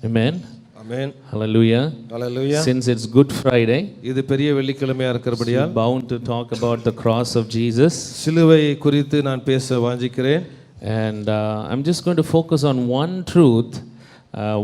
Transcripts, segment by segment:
Amen. Amen. Hallelujah. Hallelujah. Since it's Good Friday, இது பெரிய வெள்ளிக்கிழமையா இருக்கிறபடியால் bound to talk about the cross of Jesus. சிலுவை குறித்து நான் பேச வாஞ்சிக்கிறேன். And I'm just going to focus on one truth,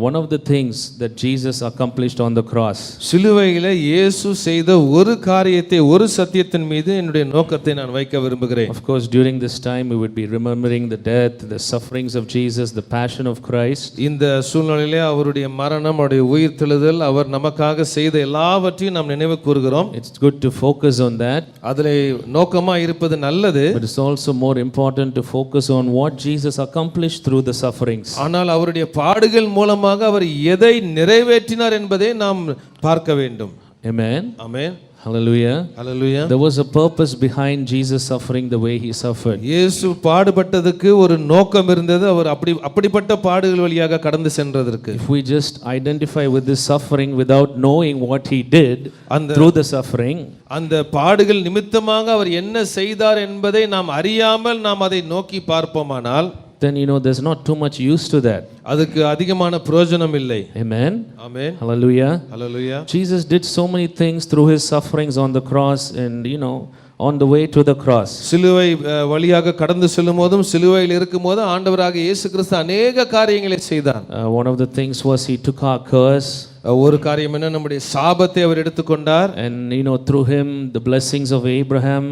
one of the things that Jesus accomplished on the cross. சிலுவையிலே இயேசு செய்த ஒரு காரியத்தை, ஒரு சத்தியத்தின் மீது என்னுடைய நோக்கத்தை நான் வைக்க விரும்புகிறேன். Of course, during this time we would be remembering the death, the sufferings of Jesus, the passion of Christ. இந்த சூழ்நிலையிலே அவருடைய மரணம், அவருடைய உயிர்த்தெழுதல், அவர் நமக்காக செய்த எல்லாவற்றையும் நாம் நினைவு கூறுகிறோம். It's good to focus on that. அதிலே நோக்கமா இருப்பது நல்லது. But it's also more important to focus on what Jesus accomplished through the sufferings. ஆனால் அவருடைய பாடுகள் மூலமாக அவர் எதை நிறைவேற்றினார் என்பதை நாம் பார்க்க வேண்டும். Amen. Amen. Hallelujah. Hallelujah. There was a purpose behind Jesus suffering the way he suffered. இயேசு பாடுபட்டதுக்கு ஒரு நோக்கம் இருந்தது. அவர் அப்படிப்பட்ட பாடுகள் வழியாக கடந்து சென்றதற்கு. If we just identify with this suffering without knowing what he did through the suffering, அந்த பாடுகள் நிமித்தமாக அவர் என்ன செய்தார் என்பதை நாம் அறியாமல் நாம் அதை நோக்கி பார்ப்போமானால், then there's not too much use to that. அதுக்கு அதிகமான பிரயோஜனம் இல்லை. Amen. Amen. Hallelujah. Hallelujah. Jesus did so many things through his sufferings on the cross and on the way to the cross. சிலுவை வழியாக கடந்து செல்லும்போதும் சிலுவையில் இருக்கும்போது ஆண்டவராக இயேசு கிறிஸ்து अनेक காரியங்களை செய்தார். One of the things was he took our curse. ஒரு காரியம் என்ன, நம்முடைய சாபத்தை அவர் எடுத்துக்கொண்டார். And through him the blessings of Abraham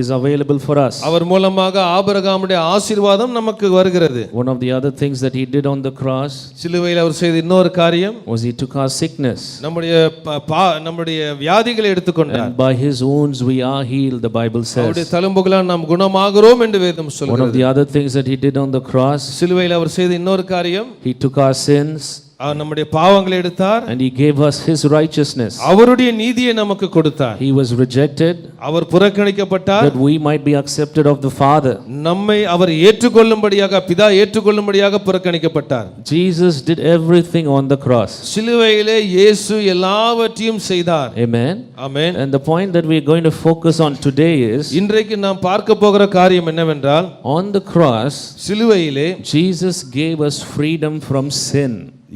is available for us. அவர் மூலமாக ஆபிரகாமுடைய ஆசீர்வாதம் நமக்கு வருகிறது. One of the other things that he did on the cross, சிலுவையில் அவர் செய்த இன்னொரு காரியம் was he took our sickness. நம்முடைய வியாதிகளை எடுத்துக்கொண்டார். And by his wounds we are healed, the Bible says. அவருடைய தழும்புகளால் நாம் குணமாகிறோம் என்று வேதம் சொல்கிறது. One of the other things that he did on the cross, சிலுவையில் அவர் செய்த இன்னொரு காரியம், he took our sins. நம்முடைய பாவங்களை எடுத்தார். And he gave us his righteousness. அவருடைய நீதியை நமக்கு கொடுத்தார். He was rejected, our புறக்கணிக்கப்பட்டார், that we might be accepted of the Father. நம்மை அவர் ஏற்றுக்கொள்ளும்படியாக, பிதா ஏற்றுக்கொள்ளும்படியாக புறக்கணிக்கப்பட்டார். Jesus did everything on the cross. சிலுவையிலே இயேசு எல்லாவற்றையும் செய்தார். Amen. Amen. And the point that we are going to focus on today is, இன்றைக்கு நாம் பார்க்க போகிற காரியம் என்னவென்றால், on the cross சிலுவையிலே Jesus gave us freedom from sin.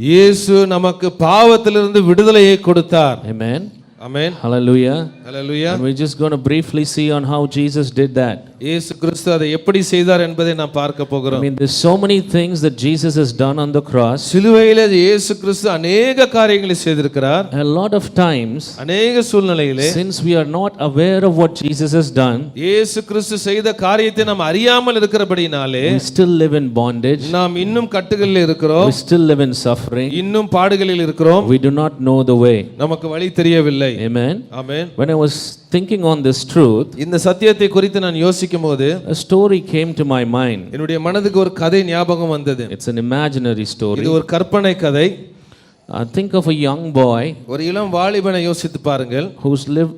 இயேசு நமக்கு பாவத்திலிருந்து விடுதலையை கொடுத்தார். Amen. Amen. Hallelujah. Hallelujah. And we're just going to briefly see on how Jesus did that. இயேசு கிறிஸ்து அதை எப்படி செய்தார் என்பதை நாம் பார்க்க போகிறோம். There's so many things that Jesus has done on the cross. சிலுவையிலே இயேசு கிறிஸ்து अनेक காரியங்களை செய்திருக்கிறார். A lot of times, अनेक சூழ்நிலையிலே, since we are not aware of what Jesus has done, இயேசு கிறிஸ்து செய்த காரியத்தை நாம் அறியாமல் இருக்கிறபடினாலே, we still live in bondage. நாம் இன்னும் கட்டுகளில் இருக்கிறோம். We still live in suffering. இன்னும் பாடுகளில் இருக்கிறோம். We do not know the way. நமக்கு வழி தெரியவில்லை. Amen. Amen. When I was thinking on this truth, இந்த சத்தியத்தை குறித்து நான் யோசிக்கும்போது a story came to my mind. என்னுடைய மனதுக்கு ஒரு கதை ஞாபகம் வந்தது. It's an imaginary story. இது ஒரு கற்பனை கதை. Think of a young boy, ஒரு இளம் வாலிபனை யோசித்து பாருங்கள்,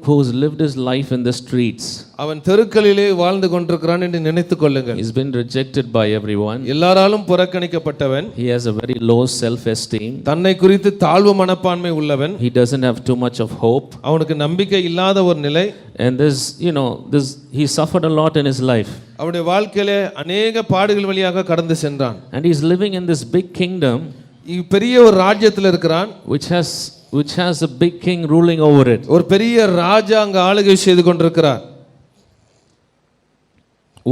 who's lived his life in the streets. அவன் தெருக்களிலே வாழ்ந்து கொண்டிருக்கிறான் என்று நினைத்துக் கொள்ளுங்கள். He's been rejected by everyone. எல்லாராலும் புறக்கணிக்கப்பட்டவன். He has a very low self esteem. தன்னை குறித்து தாழ்வு மனப்பான்மை உள்ளவன். He doesn't have too much of hope. அவனுக்கு நம்பிக்கை இல்லாத ஒரு நிலை. And he suffered a lot in his life. அவனுடைய வாழ்க்கையிலே अनेक பாடுகள் வழியாக கடந்து சென்றான். And he's living in this big kingdom, பெரிய ஒரு ராஜ்யத்தில் இருக்கிறான், which has a big king ruling over it. ஒரு பெரிய ராஜா அங்க ஆளுகை செய்து கொண்டிருக்கிறார்.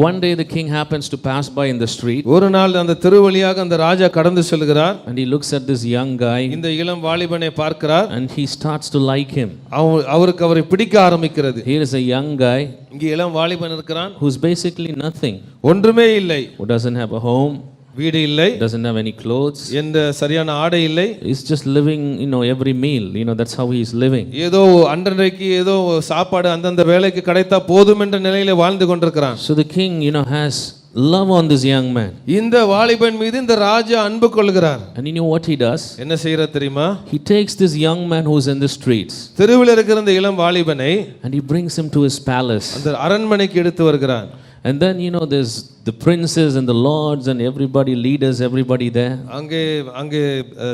One day the king happens to pass by in the street. ஒரு நாள் அந்த தெரு வழியாக அந்த ராஜா கடந்து செல்கிறார். And he looks at this young guy. இந்த இளம் வாலிபனை பார்க்கிறார். And he starts to like him. அவருக்கு அவரை பிடிக்க ஆரம்பிக்கிறது. Here is a young guy, இங்க இளம் வாலிபன் இருக்கிறான், who's basically nothing. ஒன்றுமே இல்லை. Who doesn't have a home, வீடு இல்லை, doesn't have any clothes, எந்த சரியான ஆடை இல்லை. He's just living every meal, that's how he is living. ஏதோ அன்றன்றைக்கு ஏதோ சாப்பாடு அந்தந்த வேளைக்கு கிடைத்தா போதும் என்ற நிலையிலே வாழ்ந்து கொண்டிருக்கிறான். So the king has love on this young man. இந்த வாலிபன் மீது இந்த ராஜா அன்பு கொள்கிறார். And you know what he does? என்ன செய்யறார் தெரியுமா? He takes this young man who's in the streets, தெருவில் இருக்கிற இந்த இளம் வாலிபனை, and he brings him to his palace. அந்த அரண்மனைக்கு எடுத்து வருகிறான். And then there's the princes and the lords and everybody, leaders, everybody there. அங்கே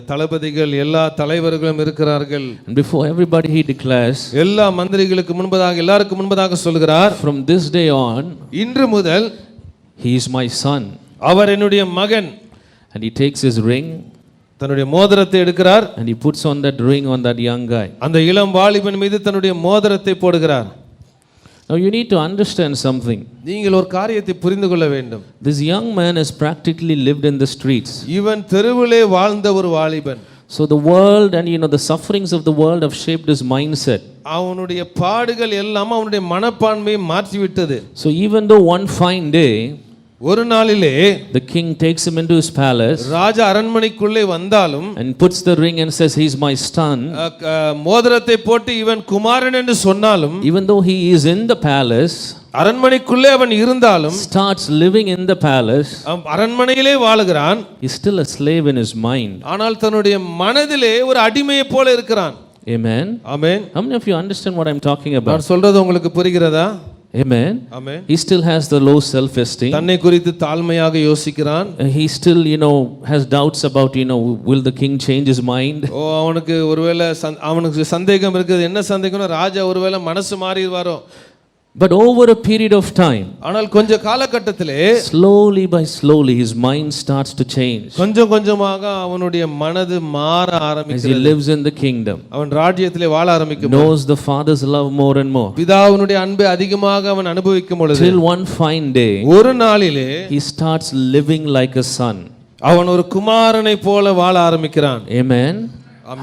தளபதிகள் எல்லா தலைவர்களும் இருக்கிறார்கள். And before everybody he declares, எல்லா மந்திரிகளுக்கு முன்பதாக, எல்லாருக்கும் முன்பதாக சொல்கிறார், from this day on, இன்று முதல் he is my son. அவர் என்னுடைய மகன். And he takes his ring, தன்னுடைய மோதிரத்தை எடுக்கிறார். and he puts on that ring on that young guy. அந்த இளம் வாலிபன் மீது தன்னுடைய மோதிரத்தை போடுகிறார். Now you need to understand something. நீங்கள் ஒரு காரியத்தை புரிந்து கொள்ள வேண்டும். This young man has practically lived in the streets. இவன் தெருவிலே வாழ்ந்த ஒரு வாலிபன். So the world and the sufferings of the world have shaped his mindset. அவனுடைய பாடுகள் எல்லாம் அவனுடைய மனப்பான்மையை மாற்றி விட்டது. So even though one fine day ஒரு நாளிலே the king takes him into his palace, ராஜா அரண்மனைக்குள்ளே வந்தாலும் and puts the ring and says he's my son, மோதிரத்தை போட்டு இவன் குமாரன் என்று சொன்னாலும், even though he is in the palace, அரண்மனைக்குள்ளே அவன் இருந்தாலும், starts living in the palace, அரண்மனையிலே வாழுகிறான், he's still a slave in his mind. ஆனால் தன்னுடைய மனதிலே ஒரு அடிமையை போல இருக்கிறான். Amen. Amen. How many of you understand what I'm talking about? நான் சொல்றது உங்களுக்கு புரிகிறதா? Amen. Amen. He still has the low self esteem. தன்னை குறித்து தாழ்மையாக யோசிக்கிறான். He still has doubts about will the king change his mind. அவனுக்கு ஒருவேளை அவனுக்கு சந்தேகம் இருக்குது. என்ன சந்தேகம்னா ராஜா ஒருவேளை மனசு மாறிடுவாரோ. But over a period of time, ஆனால் கொஞ்ச காலகட்டத்திலே slowly by slowly his mind starts to change. கொஞ்சம் கொஞ்சமாக அவனுடைய மனது மாற ஆரம்பிக்கிறது. As he lives in the kingdom, அவன் ராஜ்யத்திலே வாழ ஆரம்பிக்கும். knows the father's love more and more. பிதாவினுடைய அன்பை அதிகமாக அவன் அனுபவிக்கும் பொழுது, till one fine day, ஒரு நாளிலே he starts living like a son. அவன் ஒரு குமாரனை போல வாழ ஆரம்பிக்கிறான். Amen.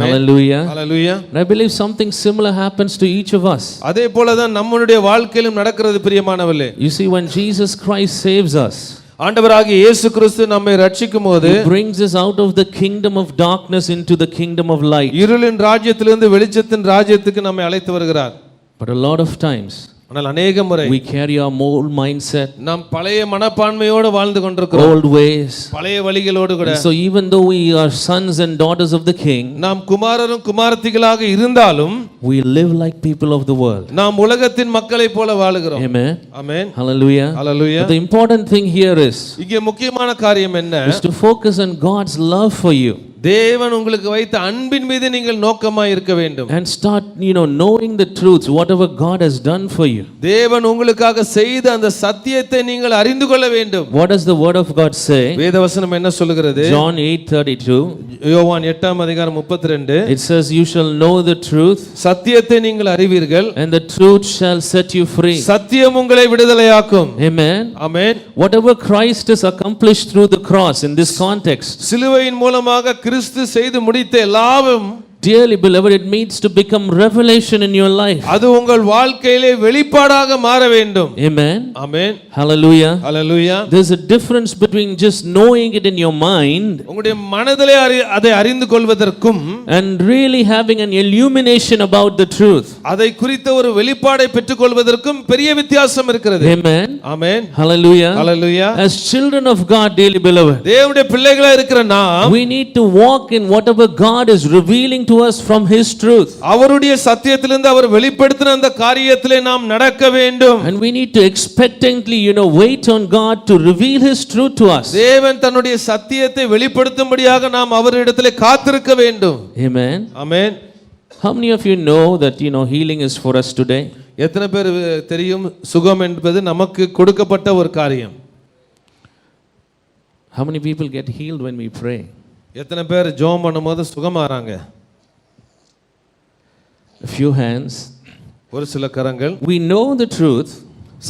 Hallelujah. Hallelujah. And I believe something similar happens to each of us. அதே போல தான் நம்மளுடைய வாழ்க்கையிலும் நடக்கிறது பிரியமானவர்களே. You see, when Jesus Christ saves us, ஆண்டவராகிய இயேசு கிறிஸ்து நம்மை ரட்சிக்கும்போது, he brings us out of the kingdom of darkness into the kingdom of light. இருளின் ராஜ்யத்திலிருந்து வெளிச்சத்தின் ராஜ்யத்துக்கு நம்மை அழைத்து வருகிறார். But a lot of times, ஆனால் அநேக முறை we carry our old mindset, நாம் பழைய மனப்பான்மையோடு வாழ்ந்து கொண்டிருக்கிறோம். old ways, பழைய வழிகளோடு கூட. so even though we are sons and daughters of the king, நாம் குமாரரும் குமாரத்திகளாக இருந்தாலும், we live like people of the world. நாம் உலகத்தின் மக்களைப் போல வாழுகிறோம். Amen. Amen. Hallelujah. Hallelujah. But the important thing here is இங்கே முக்கியமான காரியம் என்ன? is to focus on God's love for you. தேவன் உங்களுக்கு வைத்த அன்பின் மீது நீங்கள் நோக்கமாய் இருக்க வேண்டும். And start knowing the truths whatever God has done for you. தேவன் உங்களுக்காக செய்த அந்த சத்தியத்தை நீங்கள் அறிந்து கொள்ள வேண்டும். What does the word of God say? வேதவசனம் என்ன சொல்கிறது? John 8:32. யோவான் 8:32. It says you shall know the truth, சத்தியத்தை நீங்கள் அறிவீர்கள், and the truth shall set you free. சத்தியம் உங்களை விடுதலையாக்கும். Amen. Amen. Whatever Christ has accomplished through the cross in this context, சிலுவையின் மூலமாக கிறிஸ்து செய்து முடித்த எல்லாவும், dearly beloved, it needs to become revelation in your life. அது உங்கள் வாழ்க்கையிலே வெளிப்பாடாக மாற வேண்டும். Amen. Amen. Hallelujah. Hallelujah. There's a difference between just knowing it in your mind உங்களுடைய மனதிலே அதை அறிந்து கொள்வதற்கும், and really having an illumination about the truth. அதை குறித்த ஒரு வெளிப்பாடை பெற்றுக்கொள்வதற்கும் பெரிய வித்தியாசம் இருக்கிறது. Amen. Amen. Hallelujah. Hallelujah. As children of God, dearly beloved, தேவனுடைய பிள்ளைகளா இருக்கிற நாம், we need to walk in whatever God is revealing to us from his truth. அவருடைய சத்தியத்திலிருந்து அவர் வெளிப்படுத்தின அந்த காரியத்திலே நாம் நடக்க வேண்டும். And we need to expectantly wait on God to reveal his truth to us. தேவன் தன்னுடைய சத்தியத்தை வெளிப்படுத்தும்படியாக நாம் அவரிடத்திலே காத்திருக்க வேண்டும். Amen. Amen. How many of you know that healing is for us today? எத்தனை பேர் தெரியும் சுகம் என்பது நமக்கு கொடுக்கப்பட்ட ஒரு காரியம்? How many people get healed when we pray? எத்தனை பேர் ஜெபம் பண்ணும்போது சுகமாறாங்க? A few hands. ஒரு சில கரங்கள். We know the truth,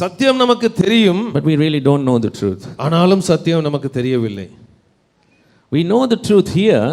சத்தியம் நமக்கு தெரியும், but we really don't know the truth. ஆனாலும் சத்தியம் நமக்கு தெரியவில்லை. We know the truth here,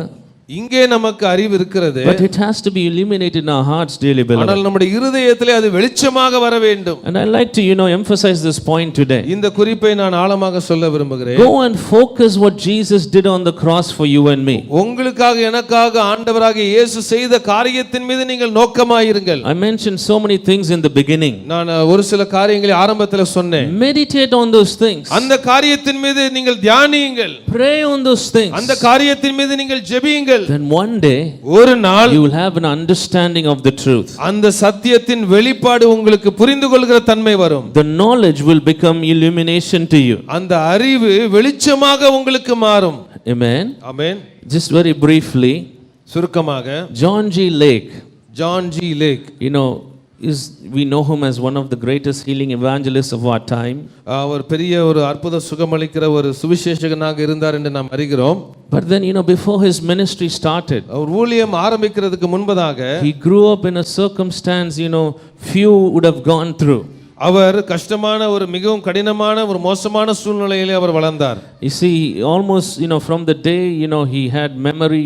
இங்கே நமக்கு அறிவு இருக்கிறது, but it has to be illuminated in our hearts, dearly beloved. ஆனால் நம்முடைய இருதயத்திலே அது வெளிச்சமாக வர வேண்டும். And I like to emphasize this point today. இந்த குறிப்பை நான் ஆழமாக சொல்ல விரும்புகிறேன். Go and focus what Jesus did on the cross for you and me. உங்களுக்காக எனக்காக ஆண்டவராகிய இயேசு செய்த காரியத்தின் மீது நீங்கள் நோக்கமாயிருங்கள். I mentioned so many things in the beginning. நான் ஒரு சில காரியங்களை ஆரம்பத்தில் சொன்னேன். Meditate on those things. அந்த காரியத்தின் மீது நீங்கள் தியானியுங்கள். Pray on those things. அந்த காரியத்தின் மீது நீங்கள் ஜெபியுங்கள். Then one day, ஒரு நாள், you will have an understanding of the truth. அந்த சத்தியத்தின் வெளிப்பாடு உங்களுக்கு புரிந்து கொள்கிற தன்மை வரும். The knowledge will become illumination to you. அந்த அறிவு வெளிச்சமாக உங்களுக்கு மாறும். Amen. Amen. Just very briefly, சுருக்கமாக, John G. Lake, John G Lake, we know him as one of the greatest healing evangelists of our time. அவர் பெரிய ஒரு அற்புத சுகமளிக்கிற ஒரு சுவிசேஷகனாக இருந்தார் என்று நாம் அறிகிறோம். But then, before his ministry started, அவர் ஊழியம் ஆரம்பிக்கிறதுக்கு முன்பதாக he grew up in a circumstance, few would have gone through. அவர் கஷ்டமான ஒரு மிகவும் கடினமான ஒரு மோசமான சூழ்நிலையிலே அவர் வளர்ந்தார். You see, almost, from the day, he had memory,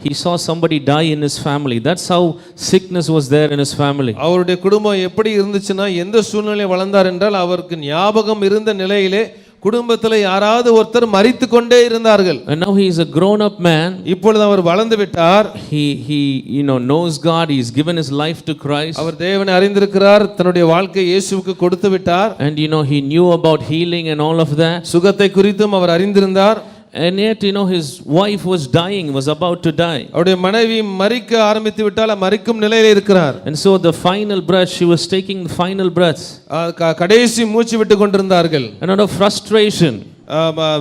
he saw somebody die in his family. That's how sickness was there in his family. அவருடைய குடும்பம் எப்படி இருந்துச்சுன்னா எந்த சூழ்நிலையில் வளர்ந்தார் என்றால் அவருக்கு ஞாபகம் இருந்த நிலையிலே குடும்பத்தில் யாராவது ஒருத்தர் மரித்து கொண்டே இருந்தார்கள். And now he is a grown up man. இப்பொழுது அவர் வளர்ந்து விட்டார். He knows God. He's given his life to Christ. அவர் தேவனை அறிந்திருக்கிறார். தன்னுடைய வாழ்க்கையை இயேசுவுக்கு கொடுத்து விட்டார். And he knew about healing and all of that. சுகத்தை குறித்தும் அவர் அறிந்திருந்தார். And yet, his wife was dying, was about to die. அவருடைய மனைவி மரிக்க ஆரம்பித்து விட்டால் மரிக்கும் நிலையில் இருக்கிறார். And so the final breath, she was taking the final breaths. கடைசி மூச்சு விட்டு கொண்டிருந்தார்கள். And out of frustration,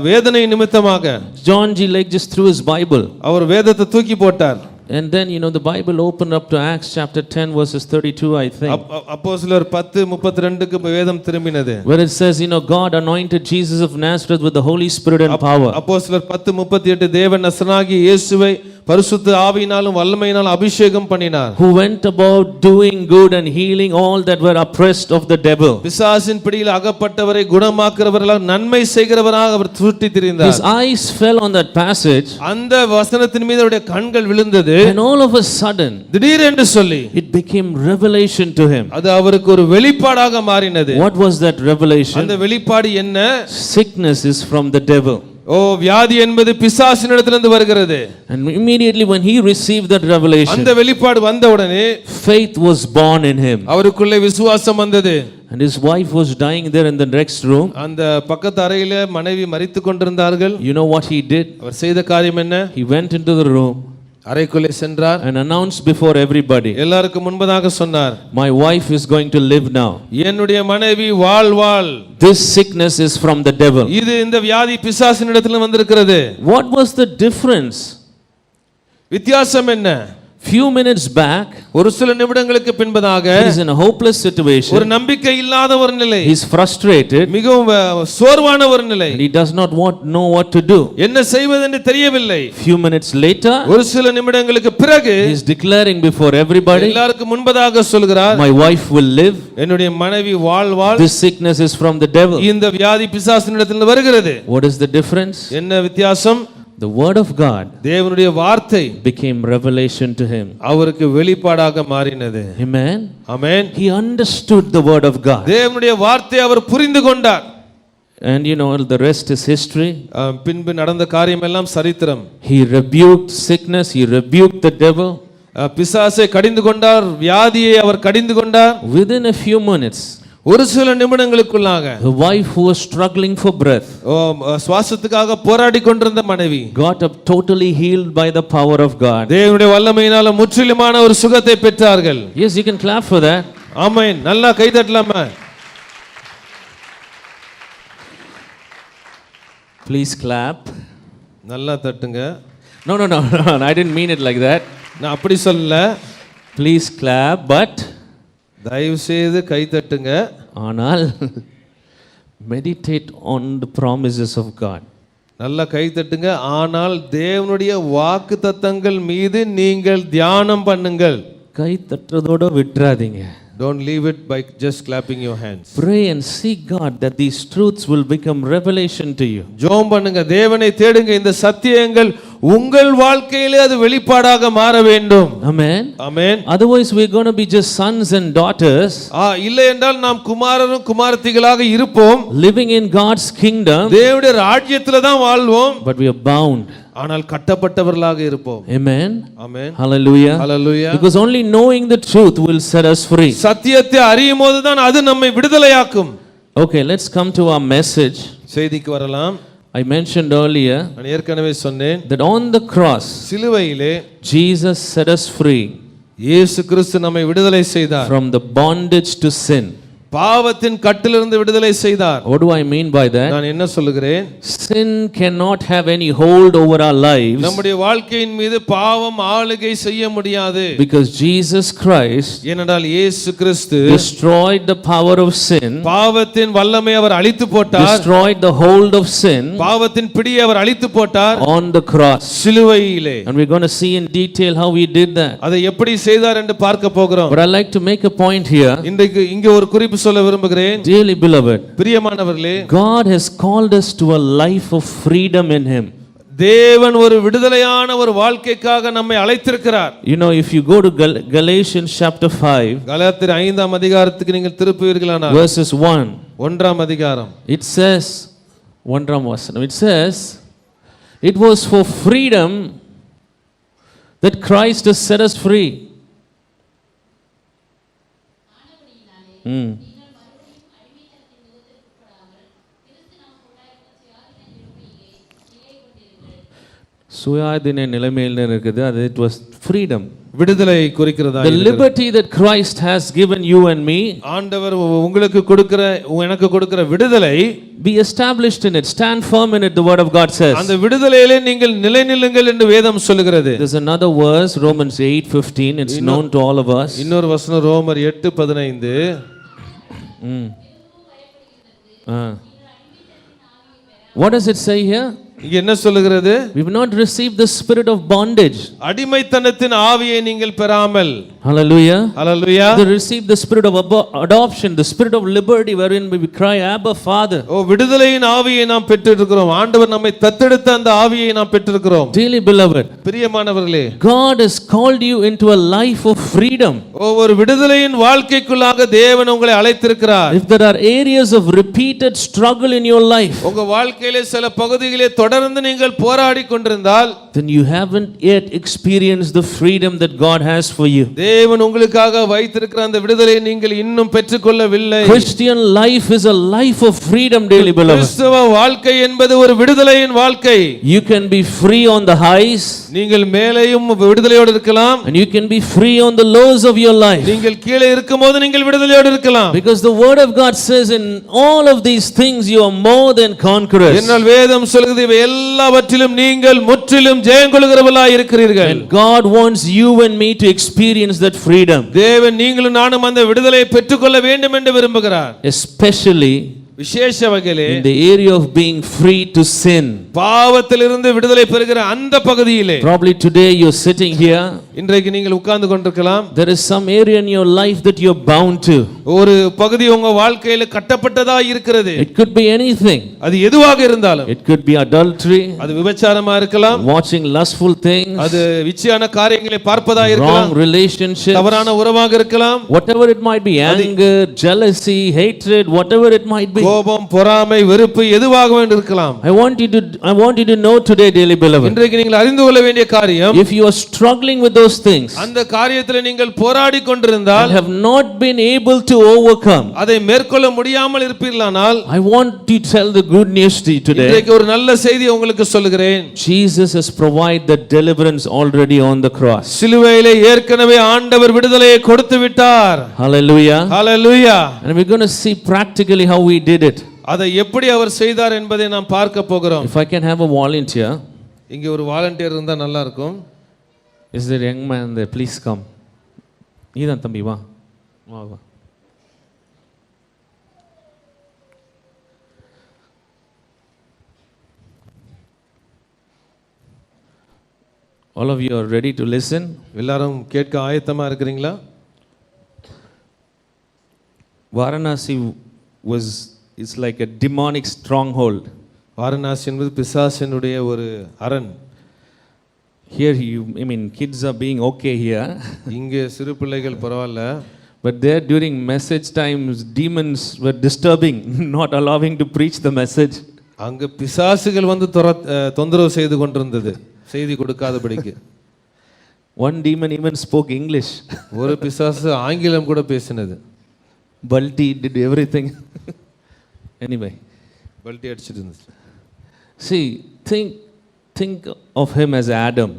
வேதனை நிமித்தமாக John G. Lake just threw his Bible. அவர் வேதத்தை தூக்கி போட்டார். And then, the Bible opened up to Acts chapter 10 verses 32, I think. அப்போஸ்தலர் 10:32க்கு வேதம் திரும்பினது. Where it says, God anointed Jesus of Nazareth with the Holy Spirit and power. அப்போஸ்தலர் 10:38 தேவன் நசராகிய இயேசுவை பரிசுத்த ஆவியினாலும் வல்லமையினாலும் அபிஷேகம் பண்ணினார். Who went about doing good and healing all that were oppressed of the devil. பிசாசின் பிடியில் அகப்பட்டவரை குணமாக்குறவராக நன்மை செய்கிறவராக அவர் சுற்றி திரிந்தார். His eyes fell on that passage. அந்த வசனத்தின் மீது அவருடைய கண்கள் விழுந்தது. And all of a sudden, திடீரென்று சொல்லி it became revelation to him. அது அவருக்கு ஒரு வெளிப்பாடாக மாறினது. What was that revelation? அந்த வெளிப்பாடு என்ன? Sickness is from the devil. வியாதி என்பது பிசாசினிடத்திலிருந்து வருகிறது. And immediately when he received that revelation, அந்த வெளிப்பாடு வந்தவுடனே faith was born in him. அவருக்குள்ளே விசுவாசம் வந்தது. And his wife was dying there in the next room. அந்த பக்கத்து அறையிலே மனைவி மரித்து கொண்டிருந்தார்கள். You know what he did? அவர் செய்த காரியம் என்ன? He went into the room அறைக்குள்ளே சென்றார். and announced before everybody, எல்லாருக்கும் முன்பதாக சொன்னார், my wife is going to live now. என்னுடைய மனைவி வாழ்வாள். This sickness is from the devil. இது இந்த வியாதி பிசாசினிடத்திலிருந்து வந்திருக்கிறது. What was the difference? வித்தியாசம் என்ன? Few minutes back, ஒரு சில நிமிடங்களுக்கு பின்பதாக he is in a hopeless situation. ஒரு நம்பிக்கை இல்லாத ஒரு நிலை. He is frustrated. மிகவும் சோர்வான ஒரு நிலை. And he does not know what to do. என்ன செய்வதென்று தெரியவில்லை. Few minutes later, ஒரு சில நிமிடங்களுக்கு பிறகு he is declaring before everybody, எல்லாருக்கும் முன்பதாக சொல்கிறார், my wife will live. என்னுடைய மனைவி வாழ்வாள். This sickness is from the devil. இந்த வியாதி பிசாசினிடத்திலிருந்து வருகிறது. What is the difference? என்ன வித்தியாசம்? The word of God தேவனுடைய வார்த்தை became revelation to him. அவருக்கு வெளிப்பாடாக மாறினது. Amen. Amen. He understood the word of God. தேவனுடைய வார்த்தை அவர் புரிந்து கொண்டார். And the rest is history. பின்பு நடந்த காரியம் எல்லாம் சரித்திரம். He rebuked sickness, he rebuked the devil. பிசாசை கடிந்து கொண்டார், வியாதியை அவர் கடிந்து கொண்டார். Within a few minutes, ஒரு சில நிமிடங்களுக்குள்ளாக the wife who was struggling for breath, சுவாசத்துக்காக போராடி கொண்டிருந்த மனைவி got up totally healed by the power of God. தேவனுடைய வல்லமையினால முற்றிலுமான ஒரு சுகத்தை பெற்றார்கள். Yes, you can clap for that. ஆமென். நல்லா கை தட்டலாமா? Please clap. நல்லா தட்டுங்க. No, I didn't mean it like that. நான் அப்படி சொல்லல. Please clap, but தயவு செய்து கை தட்டுங்க. ஆனால் meditate on the promises of God. நல்லா கை தட்டுங்க. ஆனால் தேவனுடைய வாக்குத்தத்தங்கள் மீது நீங்கள் தியானம் பண்ணுங்கள். கை தட்டுறதோட விட்டுறாதீங்க. Don't leave it by just clapping your hands. Pray and seek God that these truths will become revelation to you. ஜெபம் பண்ணுங்க. தேவனை தேடுங்க. இந்த சத்தியங்கள் உங்கள் வாழ்க்கையிலே அது வெளிப்பாடாக மாற வேண்டும். Amen. Amen. Otherwise we are going to be just sons and daughters. இல்லை என்றால் நாம் குமாரரும் குமாரத்திகளாக இருப்போம். Living in God's kingdom. தேவனுடைய ராஜ்யத்திலே தான் வாழ்வோம். But we are bound. ஆனால் கட்டப்பட்டவர்களாக இருப்போம். Amen. Amen. Hallelujah. Hallelujah. Because only knowing the truth will set us free. சத்தியத்தை அறியும்போது தான் அது நம்மை விடுதலையாக்கும். Okay, let's come to our message. செய்திக்கு வரலாம். I mentioned earlier நான் ஏற்கனவே சொன்னேன், that on the cross சிலுவையிலே Jesus set us free இயேசு கிறிஸ்து நம்மை விடுதலை செய்தார். from the bondage to sin. பாவத்தின் கட்டிலிருந்து விடுதலை செய்தார். What do I mean by that? நான் என்ன சொல்லுகிறேன்? Sin cannot have any hold over our lives நம்முடைய வாழ்க்கையின் மீது பாவம் ஆளுகை செய்ய முடியாது. because Jesus Christ ஏனென்றால் இயேசு கிறிஸ்து destroyed the power of sin, பாவத்தின் வல்லமை அவர் அழித்து போட்டார். destroyed the hold of sin பாவத்தின் பிடியை அவர் அழித்து போட்டார் on the cross. சிலுவையிலே. And we're going to see in detail how he did that. அதை எப்படி செய்தார் என்று பார்க்க போகிறோம். But I'd like to make a point here. இன்றைக்கு இங்கே ஒரு குறிப்பு சொல்ல விரும்புகிறேன். Dearly beloved, பிரியமானவர்களே, God has called us to a life of freedom in him. தேவன் ஒரு விடுதலையான ஒரு வாழ்க்கைக்காக நம்மை அழைத்திருக்கிறார். You know, if you go to Galatians chapter 5, கலாத்தியர் 5ஆம் அதிகாரத்துக்கு நீங்கள் திருப்புவீர்களானால் verses 1, 1ஆம் அதிகாரம், it says, 1ஆம் வசனம், it says, it was for freedom that Christ has set us free. சுயாதீன நிலைமையில் இருக்குது அது it was freedom, விடுதலை குறிக்கிறதா? the liberty that Christ has given you and me, ஆண்டவர் உங்களுக்கு கொடுக்கிற எனக்கு கொடுக்கிற விடுதலை, be established in it, stand firm in it, the word of God says. அந்த விடுதலையிலே நீங்கள் நிலைநில்லுங்கள் என்று வேதம் சொல்லுகிறது. There's another verse, Romans 8:15, it's known to all of us. இன்னொரு வசனம் ரோமர் 8:15. What does it say here? இங்க என்ன சொல்லுகிறது? We've not received the spirit of bondage. அடிமைத்தனத்தின் ஆவியை நீங்கள் பெறாமல். Hallelujah. Hallelujah. We received the spirit of adoption, the spirit of liberty wherein we cry Abba Father. ஓ, விடுதலையின் ஆவியை நாம் பெற்றிருக்கிறோம். ஆண்டவர் நம்மை தத்தெடுத்த அந்த ஆவியை நாம் பெற்றிருக்கிறோம். Dearly beloved, பிரியமானவர்களே, God has called you into a life of freedom. ஒரு விடுதலையின் வாழ்க்கைக்குள்ளாக தேவன் உங்களை அழைத்திருக்கிறார். If there are areas of repeated struggle in your life, உங்க வாழ்க்கையிலே சில பகுதிகளிலே தொடர்ந்து நீங்கள் போராடி கொண்டிருந்தால், then you haven't yet experienced the freedom that God has for you. தேவன் உங்களுக்காக வைத்திருக்கிற அந்த விடுதலையை நீங்கள் இன்னும் பெற்றுக்கொள்ளவில்லை. Christian life is a life of freedom, dearly beloved. கிறிஸ்தவ வாழ்க்கை என்பது ஒரு விடுதலையின் வாழ்க்கை. You can be free on the highs, நீங்கள் மேலேயும் விடுதலையோடு இருக்கலாம், and you can be free on the lows of your life. நீங்கள் கீழே இருக்கும்போது நீங்கள் விடுதலையோடு இருக்கலாம். Because the word of God says in all of these things you are more than conquerors. என்னால் வேதம் சொல்கிறது இவை எல்லாவற்றிலும் நீங்கள் முற்றிலும் ஜெயங்கொள்கிறவர்களாய் இருக்கிறீர்கள். And God wants you and me to experience that freedom. தேவன் நீங்களும் நானும் அந்த விடுதலையை பெற்றுக்கொள்ள வேண்டும் என்று விரும்புகிறார். Especially விசேஷ வகையிலே in the area of being free to sin. பாவத்திலிருந்து விடுதலை பெறுகிற அந்த பகுதியிலே. Probably today you're sitting here. இன்றைக்கு நீங்கள் உட்கார்ந்து கொண்டிருக்கலாம். There is some area in your life that you're bound to. ஒரு பகுதி உங்க வாழ்க்கையில கட்டப்பட்டதா இருக்கிறது. It could be anything. அது எதுவாக இருந்தாலும். It could be adultery. அது விபச்சாரமா இருக்கலாம். Watching lustful things. அது விச்சியான காரியங்களை பார்ப்பதா இருக்கலாம். Wrong relationships. தவறான உறவாக இருக்கலாம். Whatever it might be, anger, jealousy, hatred, whatever it might be. கோபம், பொறாமை, வெறுப்பு எதுவாக இருக்கலாம். I want you to know today, dearly beloved. இன்றைக்கு நீங்கள் அறிந்து கொள்ள வேண்டிய காரியம், if you are struggling with those things, அந்த காரியத்தில் நீங்கள் போராடி கொண்டிருந்தால், and have not been able to overcome, அதை மேற்கொள்ள முடியாமல் இருப்பீர்களானால், I want to tell the good news to you today. இன்றைக்கு ஒரு நல்ல செய்தி உங்களுக்கு சொல்லுகிறேன். Jesus has provided the deliverance already on the cross. சிலுவையிலே ஏற்கனவே ஆண்டவர் விடுதலையை கொடுத்து விட்டார். Hallelujah. Hallelujah. And we're going to see practically how we did it. அதை எப்படி அவர் செய்தார் என்பதை நாம் பார்க்க போகிறோம். If I can have a volunteer. இங்கே ஒரு வாலண்டியர் இருந்தா நல்லா இருக்கும். Is there a young man there? Please come. நீதான் தம்பி வா. வா வா. All of you are ready to listen? எல்லாரும் கேட்க ஆயத்தமா இருக்கிறீங்களா? Varanasi is like a demonic stronghold. Varanasi என்பது பிசாசினுடைய ஒரு அரண். Here kids are being okay here. இங்கே சிறு பிள்ளைகள் பரவாயில்ல. But there during message times demons were disturbing, not allowing to preach the message. அங்க பிசாசுகள் வந்து தொந்தரவு செய்து கொண்டிருந்தது செய்தி கொடுக்காதபடிக்கு. One demon even spoke English. ஒரு பிசாசு ஆங்கிலம் கூட பேசினது. Balti did everything. Anyway, பல்டி அடிச்சிட்டு இருந்துச்சு. See, think of him as Adam.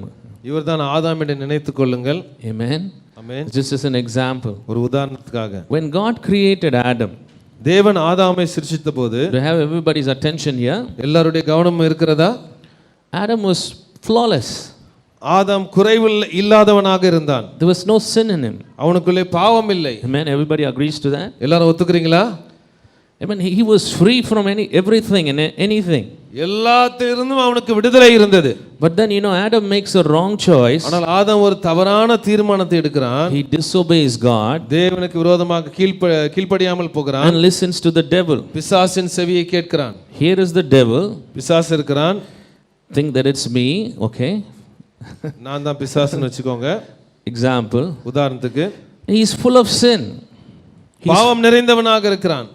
இவர்தான் ஆதாம் என்று நினைத்துக் கொள்ளுங்கள். Amen. Amen. Just as an example. ஒரு உதாரணத்துக்காக When God created Adam, தேவன் ஆதாமை சிருஷ்டித்தபோது to have everybody's attention here, எல்லாருடைய கவனம் இருக்கிறதா? Adam was flawless. ஆதாம் குறைவில் இல்லாதவனாக இருந்தான். There was no sin in him. அவனுக்குள்ளே பாவம் இல்லை. Amen. Everybody agrees to that? எல்லாரும் ஒத்துக்கிறீங்களா? Amen. He was free from everything and anything. எல்லாத்திலிருந்தும் அவனுக்கு விடுதலை இருந்தது. But then Adam makes a wrong choice. ஆனால் ஆதாம் ஒரு தவறான தீர்மானத்தை எடுக்கிறான். He disobeys God. தேவனுக்கு விரோதமாக கீழ்ப்படியாமல் போகிறான். And listens to the devil. பிசாசின் செவியை கேட்கிறான். Here is the devil. பிசாசு இருக்கிறான். Think that it's me, okay? நான் தான் பிசாசுன்னு வச்சுக்கோங்க. Example. உதாரணத்துக்கு He is full of sin. பாவம் நிறைந்தவனாக இருக்கிறான்.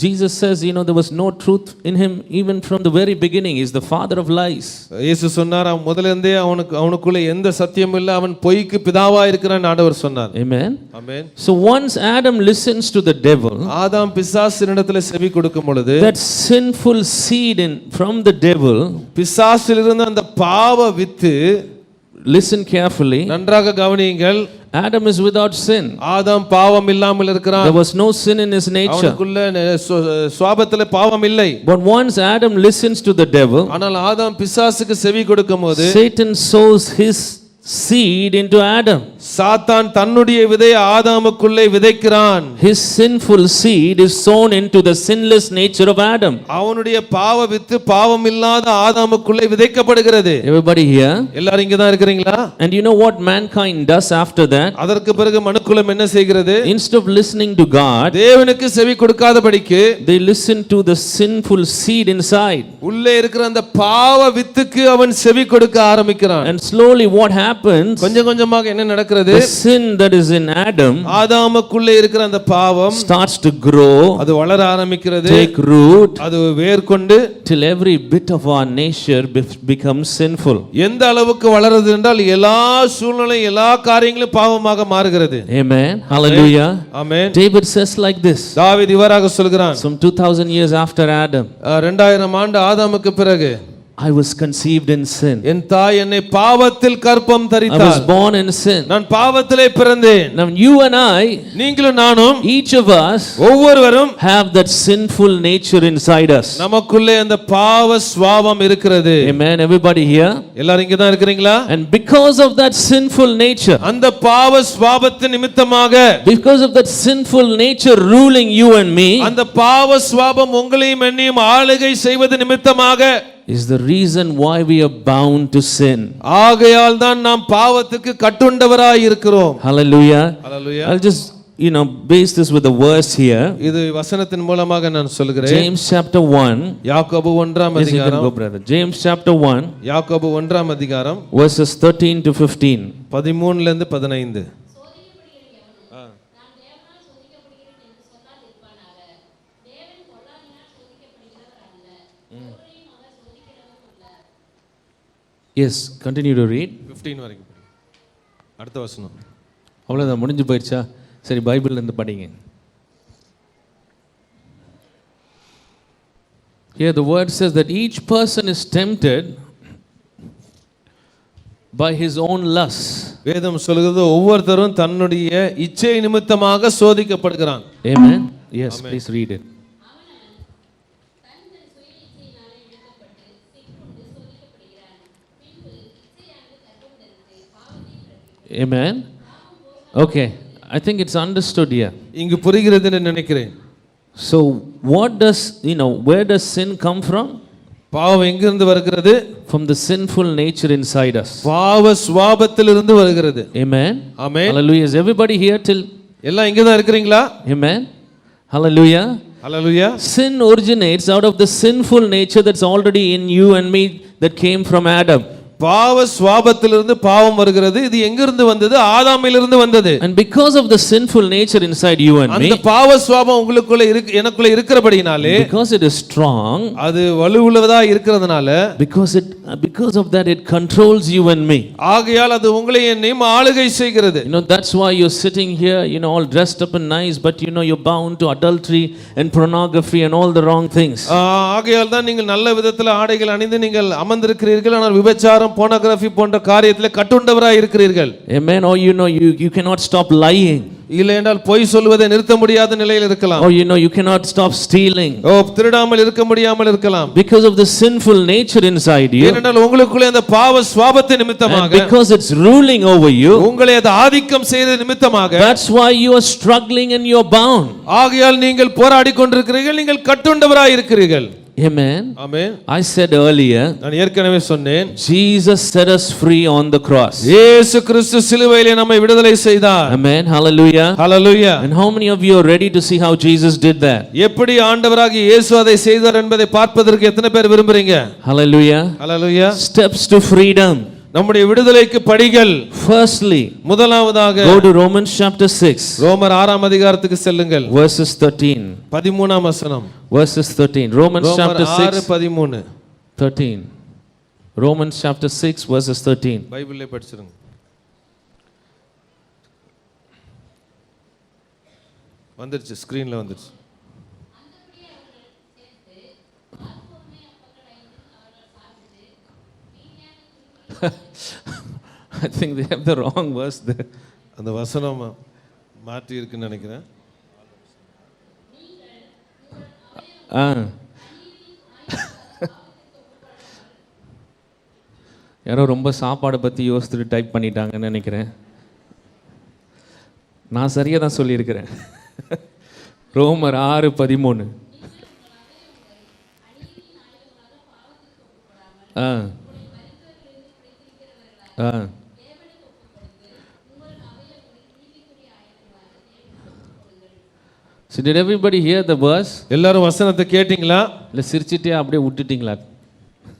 Jesus says, there was no truth in him even from the very beginning. He is the father of lies. இயேசு சொன்னார் முதலிருந்தே அவனுக்குள்ள எந்த சத்தியமும் இல்லை, அவன் பொய்க்கு பிதாவா இருக்கிறான் ஆண்டவர் சொன்னார். Amen. Amen. So once Adam listens to the devil, ஆதாம் பிசாசினிடத்தில் செவி கொடுக்கும் பொழுது, that sinful seed from the devil, பிசாசிலிருந்து அந்த பாவ வித்து, listen carefully, நன்றாக கவனியுங்கள், Adam is without sin. ஆதாம் பாவம் இல்லாமல் இருக்கிறான். There was no sin in his nature. அவனுக்குள்ள சுபாவத்திலே பாவம் இல்லை. But once Adam listens to the devil, ஆனால் ஆதாம் பிசாசுக்கு செவி கொடுக்கும்போது, Satan sows his seed into Adam. சாத்தான் தன்னுடைய விதையை ஆதாமுக்குள்ளே விதைக்கிறான். His sinful seed is sown into the sinless nature of Adam. அவனுடைய பாவ வித்து பாவம் இல்லாத ஆதாமுக்குள்ளே விதைக்கப்படுகிறது. Everybody here? எல்லாரும் இங்க தான் இருக்கீங்களா? And you know what mankind does after that? அதற்கு பிறகு மனுக்குலம் என்ன செய்கிறது? Instead of listening to God, தேவனுக்கு செவி கொடுக்காதபடிக்கு they listen to the sinful seed inside. உள்ளே இருக்கிற அந்த பாவ வித்துக்கு அவன் செவி கொடுக்க ஆரம்பிக்கிறான். And slowly what happens? கொஞ்சம் கொஞ்சமாக என்ன நடக்கிறது? The sin that is in Adam, ஆதாமுக்குள்ளே இருக்கிற அந்த பாவம் starts to grow, அது வளர ஆரம்பிக்கிறது, take root, அது வேர் கொண்டு, till every bit of our nature becomes sinful. எந்த அளவுக்கு வளருது என்றால் எல்லா சூழ்நிலை எல்லா காரியங்களும் பாவமாக மாறுகிறது. Amen. Hallelujah. Amen. David says like this. தாவீது இவ்வாறாக சொல்கிறான். Some 2000 years after Adam, 2000 ஆண்டு ஆதாமுக்கு பிறகு, I was conceived in sin. என் தாய் என்னை பாவத்தில் கர்ப்பம் I தரித்தாள். was born in sin. நான் பாவத்திலே பிறந்தேன். Now you and I, நீங்களும் நானும், each of us, ஒவ்வொருவரும் have that sinful nature inside us. நமக்குள்ளே அந்த பாவ சுபாவம் இருக்கிறது. Amen. Everybody here? எல்லாரும் இங்க தான் இருக்கீங்களா? And because of that sinful nature, அந்த பாவ சுபாவத்தின் நிமித்தமாக, because of that sinful nature ruling you and me, அந்த பாவ சுபாவம் உங்களையும் என்னையும் ஆளுகை செய்வது நிமித்தமாக, is the reason why we are bound to sin. ஆகையால் தான் நாம் பாவத்துக்கு கட்டுண்டவராய் இருக்கிறோம். Hallelujah. Hallelujah. I'll just base this with a verse here. இது வசனத்தின் மூலமாக நான் சொல்கிறேன். James chapter 1. யாக்கோபு 1ஆம் அதிகாரம். Go brother. James chapter 1. யாக்கோபு 1ஆம் அதிகாரம் verses 13 to 15. 13 ல இருந்து 15. Yes, continue to read. 15 வரைக்கும். அடுத்த வசனம். அவ்வளவுதான் முடிஞ்சு போயிடுச்சா? சரி பைபிள்ல இருந்து படிங்க. Here the word says that each person is tempted by his own lust. வேதம் சொல்கிறது ஒவ்வொருத்தரும் தன்னுடைய இச்சை நிமித்தமாக சோதிக்கப்படுகிறான். Amen. Yes, please read it. Amen. Okay, I think it's understood here. இங்கு புரிகிறது என்று நினைக்கிறேன். So what does where does sin come from? பாவம் எங்கிருந்து வருகிறது? From the sinful nature inside us. பாவ சுபாவத்திலிருந்து வருகிறது. Amen. Amen. Hallelujah. Is everybody here till? எல்லாம் இங்க தான் இருக்கீங்களா? Amen. Hallelujah. Hallelujah. Sin originates out of the sinful nature that's already in you and me that came from Adam. பாவ சுபாவத்திலிருந்து பாவம் வருகிறது. இது எங்கிருந்து வந்தது? ஆதாமிலிருந்து வந்தது. And because of the sinful nature inside you and me, அந்த பாவ சுபாவம் உங்களுக்குள்ள எனக்குள்ள இருக்கிறபடினாலே, because it is strong, அது வலுவுள்ளதா இருக்கிறதுனால, because of that it controls you and me. ஆகையால் அது உங்களை என்னையும் ஆளுகை செய்கிறது. That's why you're sitting here all dressed up and nice, but you're bound to adultery and pornography and all the wrong things. ஆகையால் தான் நீங்கள் நல்ல விதத்தில் ஆடைகள் அணிந்து நீங்கள் அமர்ந்திருக்கிறீர்கள், ஆனால் விபச்சாரம் விபச்சாரம் போனோகிராஃபி போன்ற காரியத்தில் கட்டுண்டவராய் இருக்கிறீர்கள். Amen. Or you cannot stop lying. இல்லை என்றால் பொய் சொல்வதை நிறுத்த முடியாத நிலையில் இருக்கலாம். Or you cannot stop stealing. திருடாமல் இருக்க முடியாமல் இருக்கலாம். Because of the sinful nature inside you. ஏனென்றால் உங்களுக்குள்ளே அந்த பாவ சுபாவத்தின் நிமித்தமாக, and because it's ruling over you, உங்களை அது ஆதிக்கம் செய்த நிமித்தமாக, that's why you are struggling and you are bound. ஆகையால் நீங்கள் போராடி கொண்டிருக்கிறீர்கள், நீங்கள் கட்டுண்டவராய் இருக்கிறீர்கள். Amen. Amen. I said earlier, நான் ஏற்கனவே சொன்னேன், Jesus set us free on the cross. இயேசு கிறிஸ்து சிலுவையிலே நம்மை விடுதலை செய்தார். Amen. Hallelujah. Hallelujah. And how many of you are ready to see how Jesus did that? எப்படி ஆண்டவராகிய இயேசு அதை செய்தார் என்பதை பார்ப்பதற்கு எத்தனை பேர் விரும்புறீங்க? Hallelujah. Hallelujah. Steps to freedom. நம்முடைய விடுதலைக்கு படிகள். Firstly, முதலாவதாக go to Romans chapter 6. ரோமர் 6ஆம் அதிகாரத்துக்கு செல்லுங்கள். Verses 13. 13ஆம் வசனம். Verses 13. Romans chapter 6. 6:13. 13. Romans chapter 6 verses 13. பைபிள்ல படிச்சிருங்க. வந்துருச்சு, ஸ்கிரீன்ல வந்துருச்சு. I think they have the wrong verse there. அந்த வசனம் மாற்றி இருக்குன்னு நினைக்கிறேன். யாரோ ரொம்ப சாப்பாடை பற்றி யோசிச்சுட்டு டைப் பண்ணிட்டாங்கன்னு நினைக்கிறேன். நான் சரியாக தான் சொல்லியிருக்கிறேன். ரோமர் 6:13. So did everybody hear the verse? எல்லாரும் வசனத்தை கேட்டிங்களா? இல்ல சிரிச்சிட்டே அப்படியே விட்டுட்டீங்களா?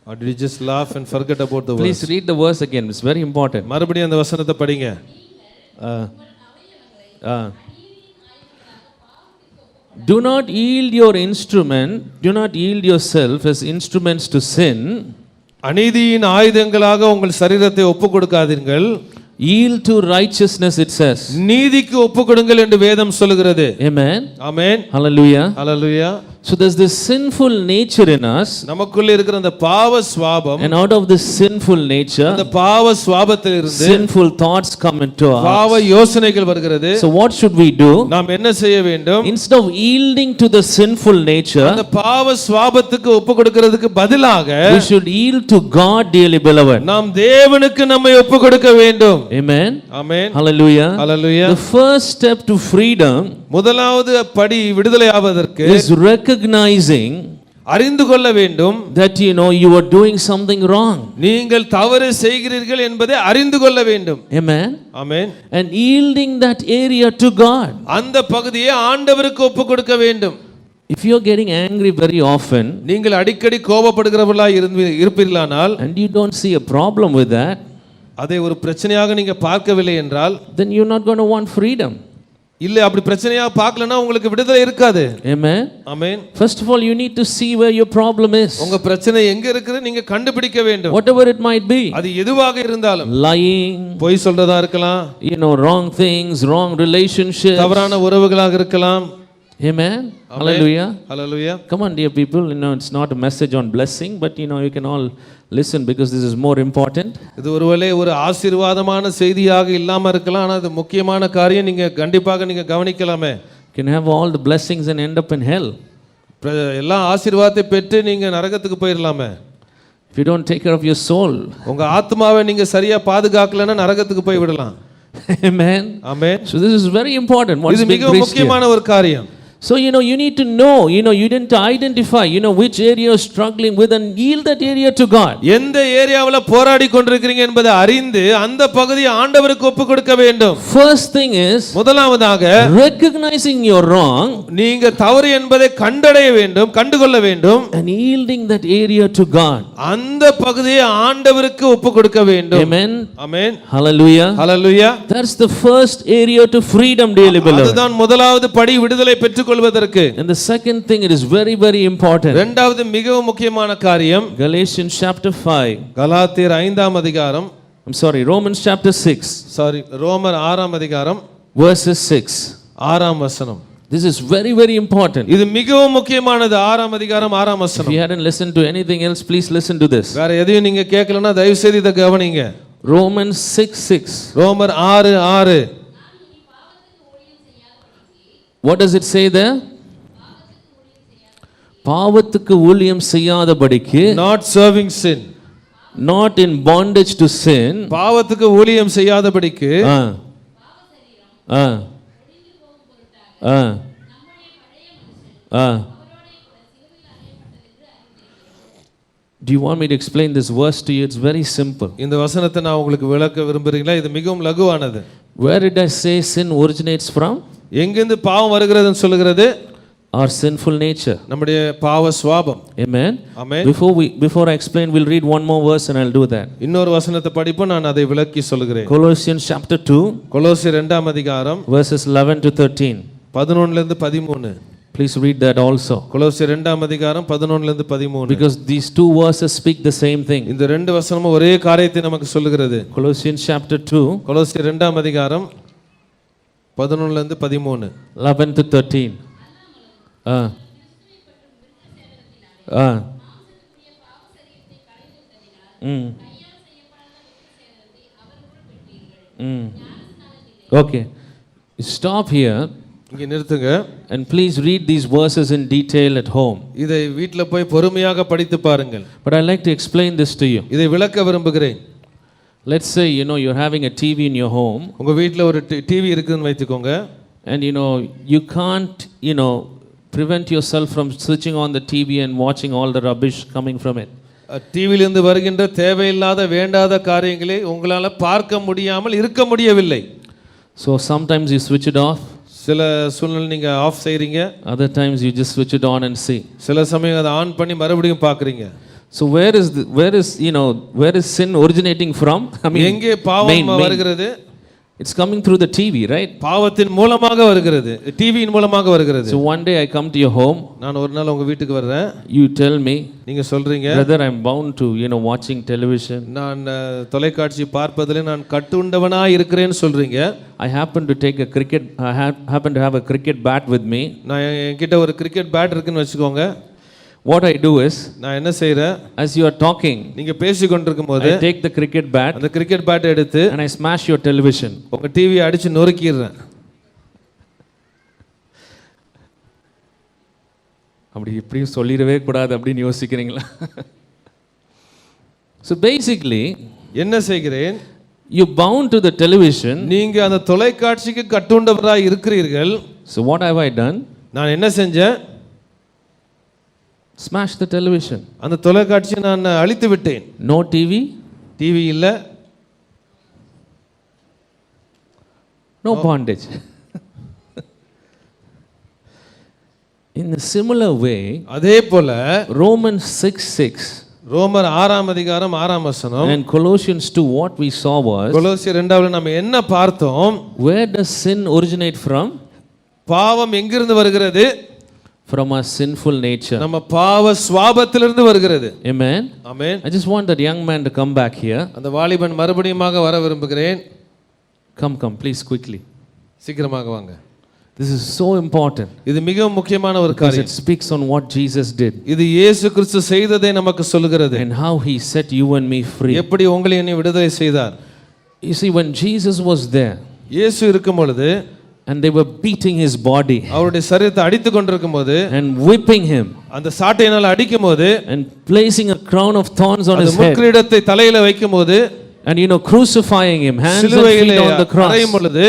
Or did you just laugh and forget about the verse? Please read the verse again. It's very important. மறுபடியும் அந்த வசனத்தை படிங்க. Do not yield your instrument, do not yield yourself as instruments to sin. அநீதியின் ஆயுதங்களாக உங்கள் சரீரத்தை ஒப்புக் கொடுக்காதீர்கள். Yield to righteousness, it says. நீதிக்கு ஒப்புக் கொடுங்கள் என்று வேதம் சொல்கிறது. Amen. Amen. Hallelujah. Hallelujah. So there's this sinful nature in us. நமக்குள்ள இருக்கிற அந்த பாவ சுபாவம், and out of this sinful nature, அந்த பாவ சுபாவத்திலிருந்து sinful thoughts come into us. பாவ யோசனைகள் வருகிறது. So what should we do? நாம் என்ன செய்ய வேண்டும்? Instead of yielding to the sinful nature, அந்த பாவ சுபாவத்துக்கு ஒப்புக் கொடுக்கிறதுக்கு பதிலாக we should yield to God, dearly beloved. நாம் தேவனுக்கு நம்மை ஒப்புக் கொடுக்க வேண்டும். Amen. Amen. Hallelujah. Hallelujah. The first step to freedom, முதலாவது படி விடுதலை ஆவதற்கு, is recognizing அறிந்து கொள்ள வேண்டும் that you are doing something wrong. நீங்கள் தவறு செய்கிறீர்கள் என்பதை அறிந்து கொள்ள வேண்டும். Amen. Amen. And yielding that area to God. அந்த பகுதியை ஆண்டவருக்கு ஒப்புக் கொடுக்க வேண்டும். If you are getting angry very often, நீங்கள் அடிக்கடி கோபப்படுகிறவர்களாய் இருப்பீர்களானால், and you don't see a problem with that, அதை ஒரு பிரச்சனையாக நீங்க பார்க்கவில்லை என்றால், then you're not going to want freedom. இல்ல அப்படி பிரச்சனையா பார்க்கலனா உங்களுக்கு விடுதலை இருக்காது. Amen. Amen. First of all, you need to see where your problem is. உங்க பிரச்சனை எங்க இருக்குது நீங்க கண்டுபிடிக்க வேண்டும். Whatever it might be. அது எதுவாக இருந்தாலும், lying, பொய் சொல்றதா இருக்கலாம், wrong things, wrong relationships, தவறான உறவுகளாக இருக்கலாம். Amen. Hallelujah. Hallelujah. Come on, dear people, it's not a message on blessing, but you can all listen because this is more important. இது ஒருவேளை ஒரு ஆசீர்வாதமான செய்தியாக இல்லாம இருக்கலாம், ஆனா இது முக்கியமான காரியம், நீங்க கண்டிப்பாக நீங்க கவனிக்கலாமே. You can have all the blessings and end up in hell. எல்லா ஆசீர்வாதத்தை பெற்று நீங்க நரகத்துக்கு போயிரலாமே. If you don't take care of your soul, உங்க ஆத்மாவை நீங்க சரியா பாதுகாக்கலனா நரகத்துக்கு போய் விடலாம். Amen. Amen. So this is very important. What is இது being மிக preached முக்கியமான ஒரு காரியம். So you need to know, you need to identify, which area you're struggling with and yield that area to God. எந்த ஏரியாவுல போராடி கொண்டிருக்கிறீங்க என்பதை அறிந்து அந்த பகுதியை ஆண்டவருக்கு ஒப்புக் கொடுக்க வேண்டும். First thing is, முதலாவதாக recognizing you're wrong, நீங்க தவறு என்பதை கண்டடைய வேண்டும், கண்டுகொள்ள வேண்டும், and yielding that area to God. அந்த பகுதியை ஆண்டவருக்கு ஒப்புக் கொடுக்க வேண்டும். Amen. Amen. Hallelujah. Hallelujah. That's the first area to freedom, dearly beloved. அதுதான் முதலாவது படி விடுதலை பெற்றுக் கொள்வதற்கு. And the second thing, it is very very important. இரண்டாவது மிகவும் முக்கியமான காரியம், Galatians chapter 5. கலாத்தியர் 5ஆம் அதிகாரம், Romans chapter 6. ரோமர் 6ஆம் அதிகாரம் verses 6. 6ஆம் வசனம். This is very, very important. இது மிகவும் முக்கியமானது. 6ஆம் அதிகாரம் 6ஆம் If வசனம். you hadn't listened to anything else, please listen to this. வேற எதையும் நீங்க கேட்கலன்னா தயவு செய்து இத கவனிங்க. Romans 6:6. ரோமர் 6:6. What does it say there? பாவத்துக்கு ஊழியம் செய்யாதபடிக்கு, Not serving sin. not in bondage to sin. பாவத்துக்கு ஊழியம் செய்யாதபடிக்கு ஆ ஆ ஆ ஆ. Do you want me to explain this verse to you? It's very simple. இந்த வசனத்தை நான் உங்களுக்கு விளக்க விரும்புறீங்களா? இது மிகவும் லகுவானது. Where did I say sin originates from? எங்கிருந்து பாவம் வருகிறதுன்னு சொல்லுகிறது? Our sinful nature. நம்முடைய பாவ சுபாவம். Amen. Amen. Before I explain, we'll read one more verse and I'll do that. இன்னொரு வசனத்தை படிப்போம், நான் அதை விளக்கி சொல்கிறேன். Colossians chapter 2, கொலோசியர் 2ஆம் அதிகாரம் verses 11 to 13. 11 ல இருந்து 13. Please read that also. கொலோசியர் 2ஆம் அதிகாரம் 11 ல இருந்து 13. Because these two verses speak the same thing. இந்த ரெண்டு வசனமும் ஒரே காரியத்தை நமக்கு சொல்லுகிறது. Colossians chapter 2, கொலோசியர் 2ஆம் அதிகாரம் 11 ல இருந்து 13. 11 to 13. Okay. Stop here இங்க நிறுத்துங்க. and please read these verses in detail at home. இதை வீட்ல போய் பொறுமையாக படித்து பாருங்கள். But I like to explain this to you. இதை விளக்க விரும்புகிறேன். Let's say you're having a TV in your home உங்க வீட்ல ஒரு டிவி இருக்குன்னு வைத்துக்கோங்க. and you can't prevent yourself from switching on the TV and watching all the rubbish coming from it. டிவியிலிருந்து வருகின்ற தேவையில்லாத வேண்டாத காரியங்களை உங்களால பார்க்க முடியாமல் இருக்க முடியவில்லை. So sometimes you switch it off. சில சூழ்நிலை நீங்க ஆஃப் செய்றீங்க. Other times you just switch it on and see. சில சமயம் அதை ஆன் பண்ணி மறுபடியும் பார்க்கறீங்க. So where is sin originating from? எங்கே பாவம் வருகிறது? It's coming through the TV, right? பாவத்தின் மூலமாக வருகிறது. டிவியின் மூலமாக வருகிறது. So one day I come to your home. நான் ஒரு நாள் உங்க வீட்டுக்கு வர்றேன். You tell me, நீங்க சொல்றீங்க, brother, I'm bound to watching television. நான் தொலைக்காட்சி பார்ப்பதிலே நான் கட்டுண்டவனாய் இருக்கிறேன்னு சொல்றீங்க. I happen to have a cricket bat with me. நான் என்கிட்ட ஒரு கிரிக்கெட் பேட் இருக்குன்னு வெச்சுக்கோங்க. What I do is, நான் என்ன செய்றேன்? as you are talking, நீங்க பேசிக் கொண்டிருக்கும்போது I take the cricket bat அந்த கிரிக்கெட் பேட் எடுத்து and I smash your television. உங்க டிவியை அடிச்சு நொறுக்கிடுறேன். அப்படி இப்படியும் சொல்லிடவே கூடாது அப்படின்னு யோசிக்கிறீங்களா? So basically, என்ன செய்கிறேன்? you bound to the television. நீங்க அந்த தொலைக்காட்சிக்கு கட்டுண்டவராய் இருக்கிறீர்கள். So what have I done? நான் என்ன செஞ்சேன்? Smash the television. அந்த தொலைக்காட்சியை நான் அழித்து விட்டேன். No TV, டிவி இல்ல, no bondage. In a similar way, அதே போல Romans 6:6 ரோமர் 6ஆம் அதிகாரம் 6ஆம் வசனம் and Colossians 2, what we saw was, கொலோசியர் 2ல நம்ம என்ன பார்த்தோம்? where does sin originate from? பாவம் எங்கிருந்து வருகிறது? From our sinful nature. நம்ம பாவ சுபாவத்திலிருந்து வருகிறது. Amen. Amen. I just want that young man to come back here. அந்த வாலிபன் மறுபடியுமாக வர விரும்புகிறேன். Come, please, quickly. சீக்கிரமாக வாங்க. This is so important. இது மிகவும் முக்கியமான ஒரு Because காரியம். it speaks on what Jesus did. இது இயேசு கிறிஸ்து செய்ததை நமக்கு சொல்லுகிறது. And how he set you and me free. எப்படி உங்களை என்னை விடுதலை செய்தார். You see, when Jesus was there, இயேசு இருக்கும் பொழுது, and they were beating his body, அவருடைய சரீரத்தை அடித்து கொண்டிருக்கும்போது, and whipping him, அந்த சாட்டையினால் அடிக்கும்போது, and placing a crown of thorns on his head, முட்கிரீடத்தை தலையில வைக்கும்போது, and crucifying him, hands and feet on the cross, அறையும் பொழுது,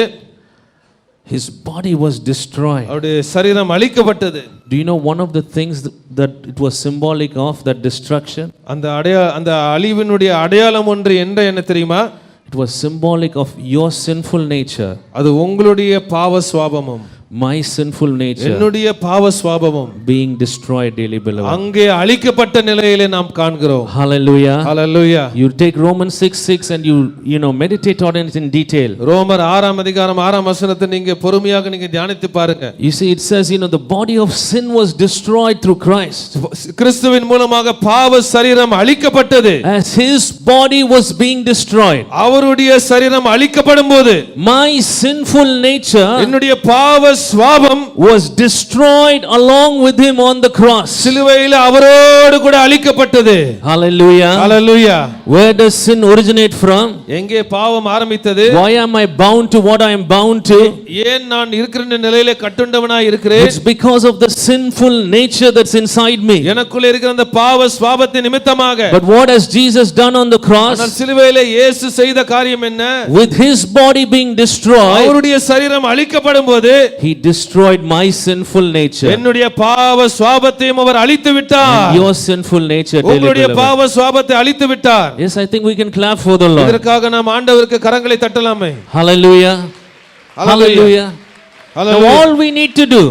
his body was destroyed. அவருடைய சரீரம் அழிக்கப்பட்டது. Do you know one of the things that it was symbolic of, that destruction? அந்த அழிவினுடைய அடையாளம் ஒன்று என்ன தெரியுமா? It was symbolic of your sinful nature. அது உங்களுடைய பாவ சுபாவமும் my sinful nature என்னுடைய பாவ சுபாவமும் being destroyed daily, beloved. அங்கே அழிக்கப்பட்ட நிலையிலே நாம் காண்கிறோம். Hallelujah. Hallelujah. You take Romans 6:6 and you meditate on it in detail. ரோமர் 6ஆம் அதிகாரம் 6ஆம் வசனத்தை நீங்க பொறுமையாக நீங்க தியானித்து பாருங்க. You see, it says, the body of sin was destroyed through Christ. கிறிஸ்துவின் மூலமாக பாவ சரீரம் அழிக்கப்பட்டது. As his body was being destroyed, அவருடைய சரீரம் அழிக்கப்படும்போது my sinful nature என்னுடைய பாவ சுவாபம் was destroyed along with him on the cross. சிலுவையில் அவரோடு கூட அழிக்கப்பட்டது. Hallelujah. Hallelujah. Where does sin originate from? எங்கே பாவம் ஆரம்பித்தது? Why am I bound to what I am bound to? ஏன் நான் இருக்கிற நிலையிலே கட்டுண்டவனாய் இருக்கிறேன்? It's because of the sinful nature that's inside me. எனக்குள்ள இருக்கிற அந்த பாவ சுபாவத்தின் நிமித்தமாக. But what has Jesus done on the cross? ஆனால் சிலுவையிலே இயேசு செய்த காரியம் என்ன? With his body being destroyed, அவருடைய சரீரம் அழிக்கப்படும்போது he destroyed my sinful nature. என்னுடைய பாவ சுபாவத்தையும் அவர் அழித்து விட்டார். And your sinful nature. உங்களுடைய பாவ சுபாவத்தை அழித்து விட்டார். Yes, I think we can clap for the Lord. இதற்காக நாம் ஆண்டவருக்கு கரங்களை தட்டலாமே. Hallelujah. Hallelujah. Now all we need to do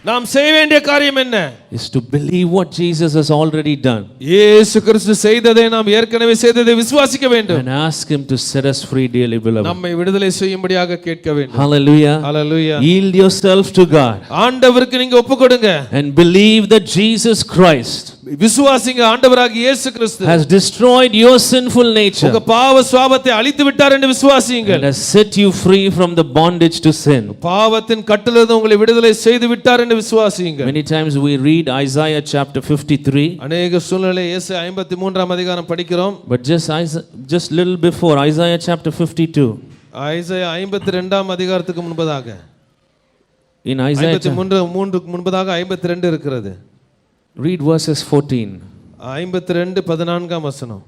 நாம் செய்ய வேண்டிய காரியம் என்ன? is to believe what Jesus has already done. இயேசு கிறிஸ்து செய்ததை நாம் ஏற்கனவே செய்ததை விசுவாசிக்க வேண்டும். And ask him to set us free, dearly beloved. நம்மை விடுதலை செய்யும்படியாக கேட்க வேண்டும். Hallelujah. Hallelujah. Yield yourself to God. ஆண்டவருக்கு நீங்க ஒப்புக்கொடுங்க. And believe that Jesus Christ விசுவாசிங்க ஆண்டவராகிய இயேசு கிறிஸ்து has destroyed your sinful nature உங்க பாவ சுபாவத்தை அழித்து விட்டார் என்று விசுவாசியுங்கள். and has set you free from the bondage to sin. பாவத்தின் கட்டிலிருந்து உங்களை விடுதலை செய்து விட்டார் என்று விசுவாசியுங்கள். Many times we read Isaiah chapter 53. அநேக சூழ்நிலை இயேசு 53ஆம் அதிகாரம் படிக்கிறோம். But just little before Isaiah chapter 52. Isaiah 52ஆம் அதிகாரத்துக்கு முன்பதாக In Isaiah 53க்கு முன்பதாக 52 இருக்கிறது. read verses 14. 52 14ஆம் வசனம்.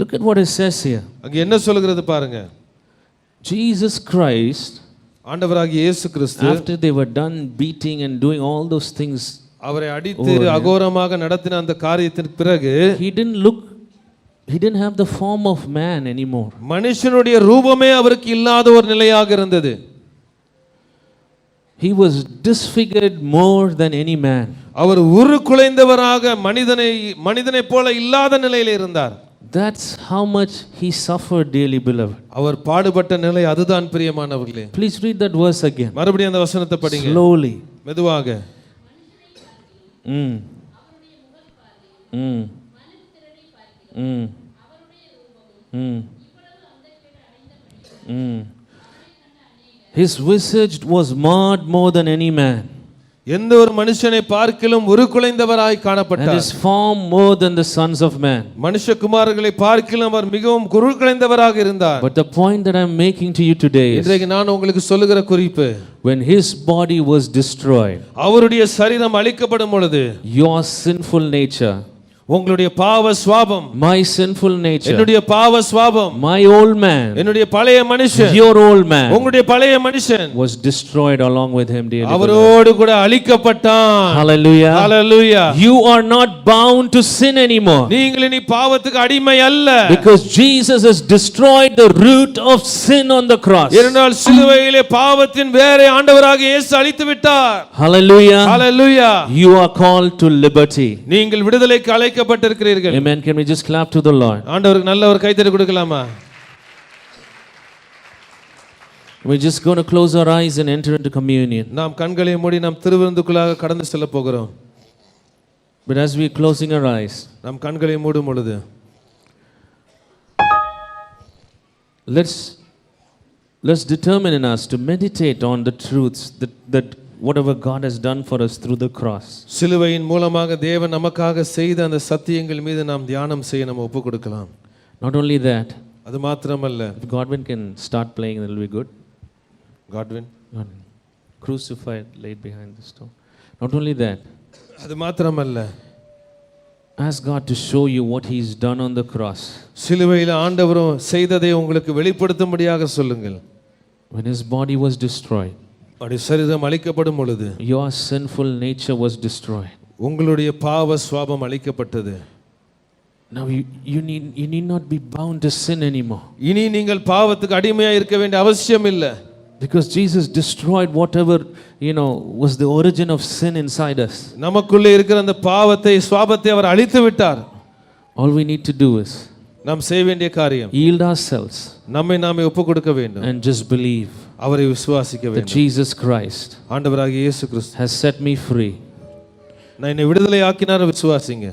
Look at what it says here. அங்க என்ன சொல்கிறது பாருங்க. Jesus Christ, ஆண்டவராகிய இயேசு கிறிஸ்து after they were done beating and doing all those things, அவரை அடித்து அகோரமாக நடத்தின அந்த காரியத்திற்கு பிறகு he didn't have the form of man anymore. மனுஷனுடைய ரூபமே அவருக்கு இல்லாத ஒரு நிலையாக இருந்தது. He was disfigured more than any man. அவர் உருக்குலைந்தவராக மனிதனை போல இல்லாத நிலையில் இருந்தார். That's how much he suffered, dearly beloved. அவர் பாடுபட்ட நிலை அதுதான் பிரியமானவர்களே. Please read that verse again. மறுபடியும் அந்த வசனத்தை படிங்க. Slowly. மெதுவாக. His visage was marred more than any man. எந்த ஒரு மனுஷனை பார்க்கிலும் உருக்குலைந்தவராய் காணப்பட்டார். And his form more than the sons of man. மனுஷகுமாரர்களை பார்க்கிலும் அவர் மிகவும் உருக்குலைந்தவராக இருந்தார். But the point that I'm making to you today is, இன்றைக்கு நான் உங்களுக்கு சொல்லுகிற குறிப்பு, when his body was destroyed, அவருடைய சரீரம் அழிக்கப்படும் பொழுது your sinful nature, உங்களுடைய பாவ சுபாவம், my sinful nature, என்னுடைய பாவ சுபாவம், my old man, என்னுடைய பழைய மனுஷன், your old man, உங்களுடைய பழைய மனுஷன் was destroyed along with him, dearly beloved. அவரோடு கூட அழிக்கப்பட்டான். Hallelujah. Hallelujah. You are not bound to sin anymore. நீங்கள் இனி பாவத்துக்கு அடிமை அல்ல. Because Jesus has destroyed the root of sin on the cross. ஏனென்றால் சிலுவையிலே பாவத்தின் வேரை ஆண்டவராகிய இயேசு அழித்து விட்டார். Hallelujah. Hallelujah. You are called to liberty. நீங்கள் விடுதலைக்கு அழைக்கப்பட்டிருக்கிறீர்கள். Amen. Can we just clap to the Lord? ஆண்டவருக்கு நல்ல ஒரு கைத்தட்டல் கொடுக்கலாமா? We're just going to close our eyes and enter into communion. நாம் கண்களை மூடி நாம் திருவிருந்துக்குள்ளாக கடந்து செல்ல போகிறோம். But as we're closing our eyes, நாம் கண்களை மூடும் பொழுது let's determine in us to meditate on the truths that whatever God has done for us through the cross. சிலுவையின் மூலமாக தேவன் நமக்காக செய்த அந்த சத்தியங்கள் மீது நாம் தியானம் செய்ய நம்ம ஒப்பு கொடுக்கலாம். Not only that, அது மாத்திரமல்ல, if Godwin can start playing, it'll be good. Godwin crucified, laid behind the stone. Not only that, அது மாத்திரமல்ல, ask God to show you what he's done on the cross. சிலுவையில் ஆண்டவர் செய்ததை உங்களுக்கு வெளிப்படுத்தும்படியாக சொல்லுங்கள். When his body was destroyed, அவருடைய சரீரம் அழிக்கப்படும் பொழுது your sinful nature was destroyed. உங்களுடைய பாவ சுபாவம் அழிக்கப்பட்டது. Now you need not be bound to sin anymore. இனி நீங்கள் பாவத்துக்கு அடிமையாக இருக்க வேண்டிய அவசியம் இல்லை. Because Jesus destroyed whatever, was the origin of sin inside us. நமக்குள்ளே இருக்கிற அந்த பாவத்தை சுபாவத்தை அவர் அழித்து விட்டார். All we need to do is நாம் செய்ய வேண்டிய காரியம், yield ourselves நம்மை நாமே ஒப்பு கொடுக்க வேண்டும். and just believe அவரை விசுவாசிக்க that வேண்டும். Jesus Christ ஆண்டவராகிய இயேசு கிறிஸ்து has set me free. நான் என்னை விடுதலை ஆக்கினார் விசுவாசிங்க.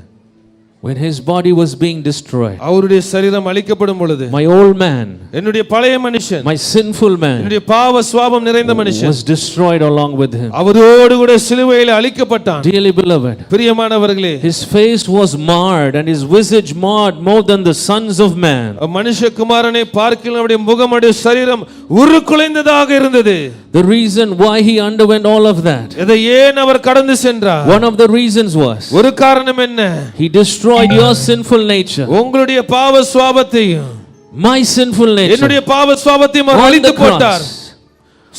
When his body was being destroyed, அவருடைய சரீரம் அழிக்கப்படும் பொழுது my old man, என்னுடைய பழைய மனுஷன், my sinful man, என்னுடைய பாவ சுபாவம் நிறைந்த மனுஷன் was destroyed along with him. அவரோடு கூட சிலுவையில் அழிக்கப்பட்டான். Dearly beloved, பிரியமானவர்களே, his face was marred and his visage marred more than the sons of man. மனுஷகுமாரனை பார்க்கிலும் அவருடைய முகம், அவருடைய சரீரம் உருக்குலைந்ததாக இருந்தது. The reason why he underwent all of that, இதை ஏன் அவர் கடந்து சென்றார்? one of the reasons was ஒரு காரணம் என்ன? he destroyed your sinful nature, உங்களுடைய பாவ சுபாவத்தையும் my sinful nature, என்னுடைய பாவ சுபாவத்தையும் அவர் on அழித்து the போட்டார். cross.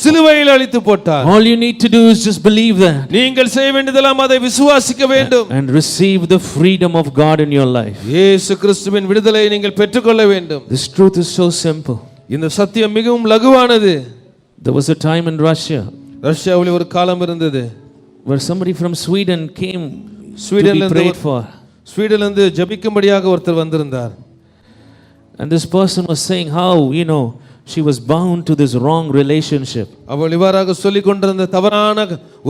சிலுவையில் அழித்து போட்டார். All you need to do is just believe that நீங்கள் செய்ய வேண்டியதெல்லாம் அதை விசுவாசிக்க வேண்டும். and receive the freedom of God in your life. இயேசு கிறிஸ்துவின் விடுதலையை நீங்கள் பெற்றுக்கொள்ள வேண்டும். This truth is so simple. இந்த சத்தியம் மிகவும் லகுவானது. There was a time in Russia ரஷ்யாவில் ஒரு காலம் இருந்தது. where somebody from Sweden came to ஸ்வீடன்ல be prayed for, ஸ்வீடனிலிருந்து ஜெபிக்கும்படியாக ஒருத்தர் வந்திருந்தார். and this person was saying how, she was bound to this wrong relationship. அவள் இவ்வாறாக சொல்லிக் கொண்டிருந்த தவறான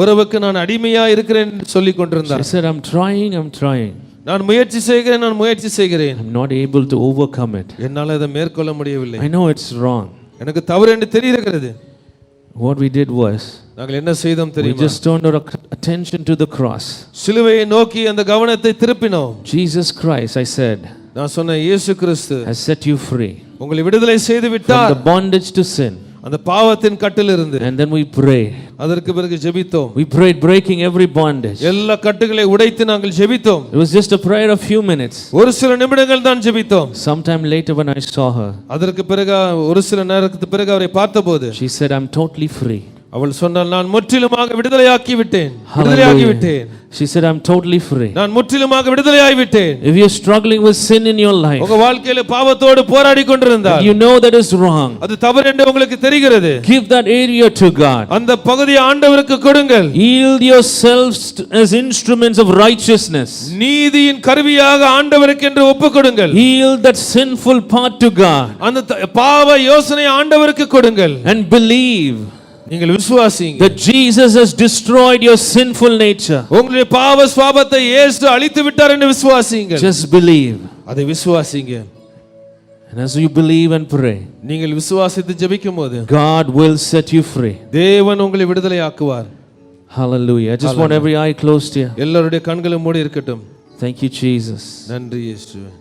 உறவுக்கு நான் அடிமையா இருக்கிறேன் என்று சொல்லிக் கொண்டிருந்தார். She said, I'm trying. நான் முயற்சி செய்கிறேன். I'm not able to overcome it. என்னால் அதை மேற்கொள்ள முடியவில்லை. I know it's wrong. எனக்கு தவறு என்று தெரிகிறது. What we did was, நாங்கள் என்ன செய்தோம் we தெரியுமா? just turned our attention to the cross. சிலுவையை நோக்கி அந்த கவனத்தை திருப்பினோம். Jesus Christ, I said, நான் சொன்ன இயேசு கிறிஸ்து has set you free உங்களை விடுதலை செய்து from விட்டார். the bondage to sin. அந்த பாவத்தின் கட்டிலிருந்து. And then we prayed. அதற்கு பிறகு ஜெபித்தோம். We prayed breaking every bondage. எல்லா கட்டுகளை உடைத்து நாங்கள் ஜெபித்தோம். It was just a prayer of few minutes. ஒரு சில நிமிடங்கள் தான் ஜெபித்தோம். Sometime later when I saw her, அதற்கு பிறகு ஒரு சில நேரத்துக்கு பிறகு அவரை பார்த்தபோது she said, I'm totally free. அவள் சொன்னாள், நான் முற்றிலுமாக விடுதலையாக்கி விட்டேன். She said, I'm totally free. நான் முற்றிலுமாக விடுதலையாகி விட்டேன். If you're struggling with sin in your life, உங்க வாழ்க்கையில பாவத்தோடு போராடி கொண்டிருந்தால், you know that is wrong, அது தவறு என்று உங்களுக்கு தெரிகிறது, give that area to God. அந்த பகுதியை ஆண்டவருக்கு கொடுங்கள். Yield yourselves as instruments of righteousness. நீதியின் கருவியாக ஆண்டவருக்கு என்று ஒப்புக்கொடுங்கள். Yield that sinful part to God. அந்த பாவ யோசனை ஆண்டவருக்கு கொடுங்கள். And believe நீங்கள் விசுவாசிங்க that Jesus has destroyed your sinful nature. உங்களுடைய பாவ சுபாவத்தை இயேசு அழித்து விட்டார் என்று விசுவாசிங்க. Just believe. அதை விசுவாசிங்க. And as you believe and pray, நீங்கள் விசுவாசித்து ஜெபிக்கும்போது God will set you free. தேவன் உங்களை விடுதலையாக்குவார். Hallelujah. I just want every eye closed here. எல்லாருடைய கண்களும் மூடி இருக்கட்டும். Thank you Jesus. நன்றி இயேசுவே.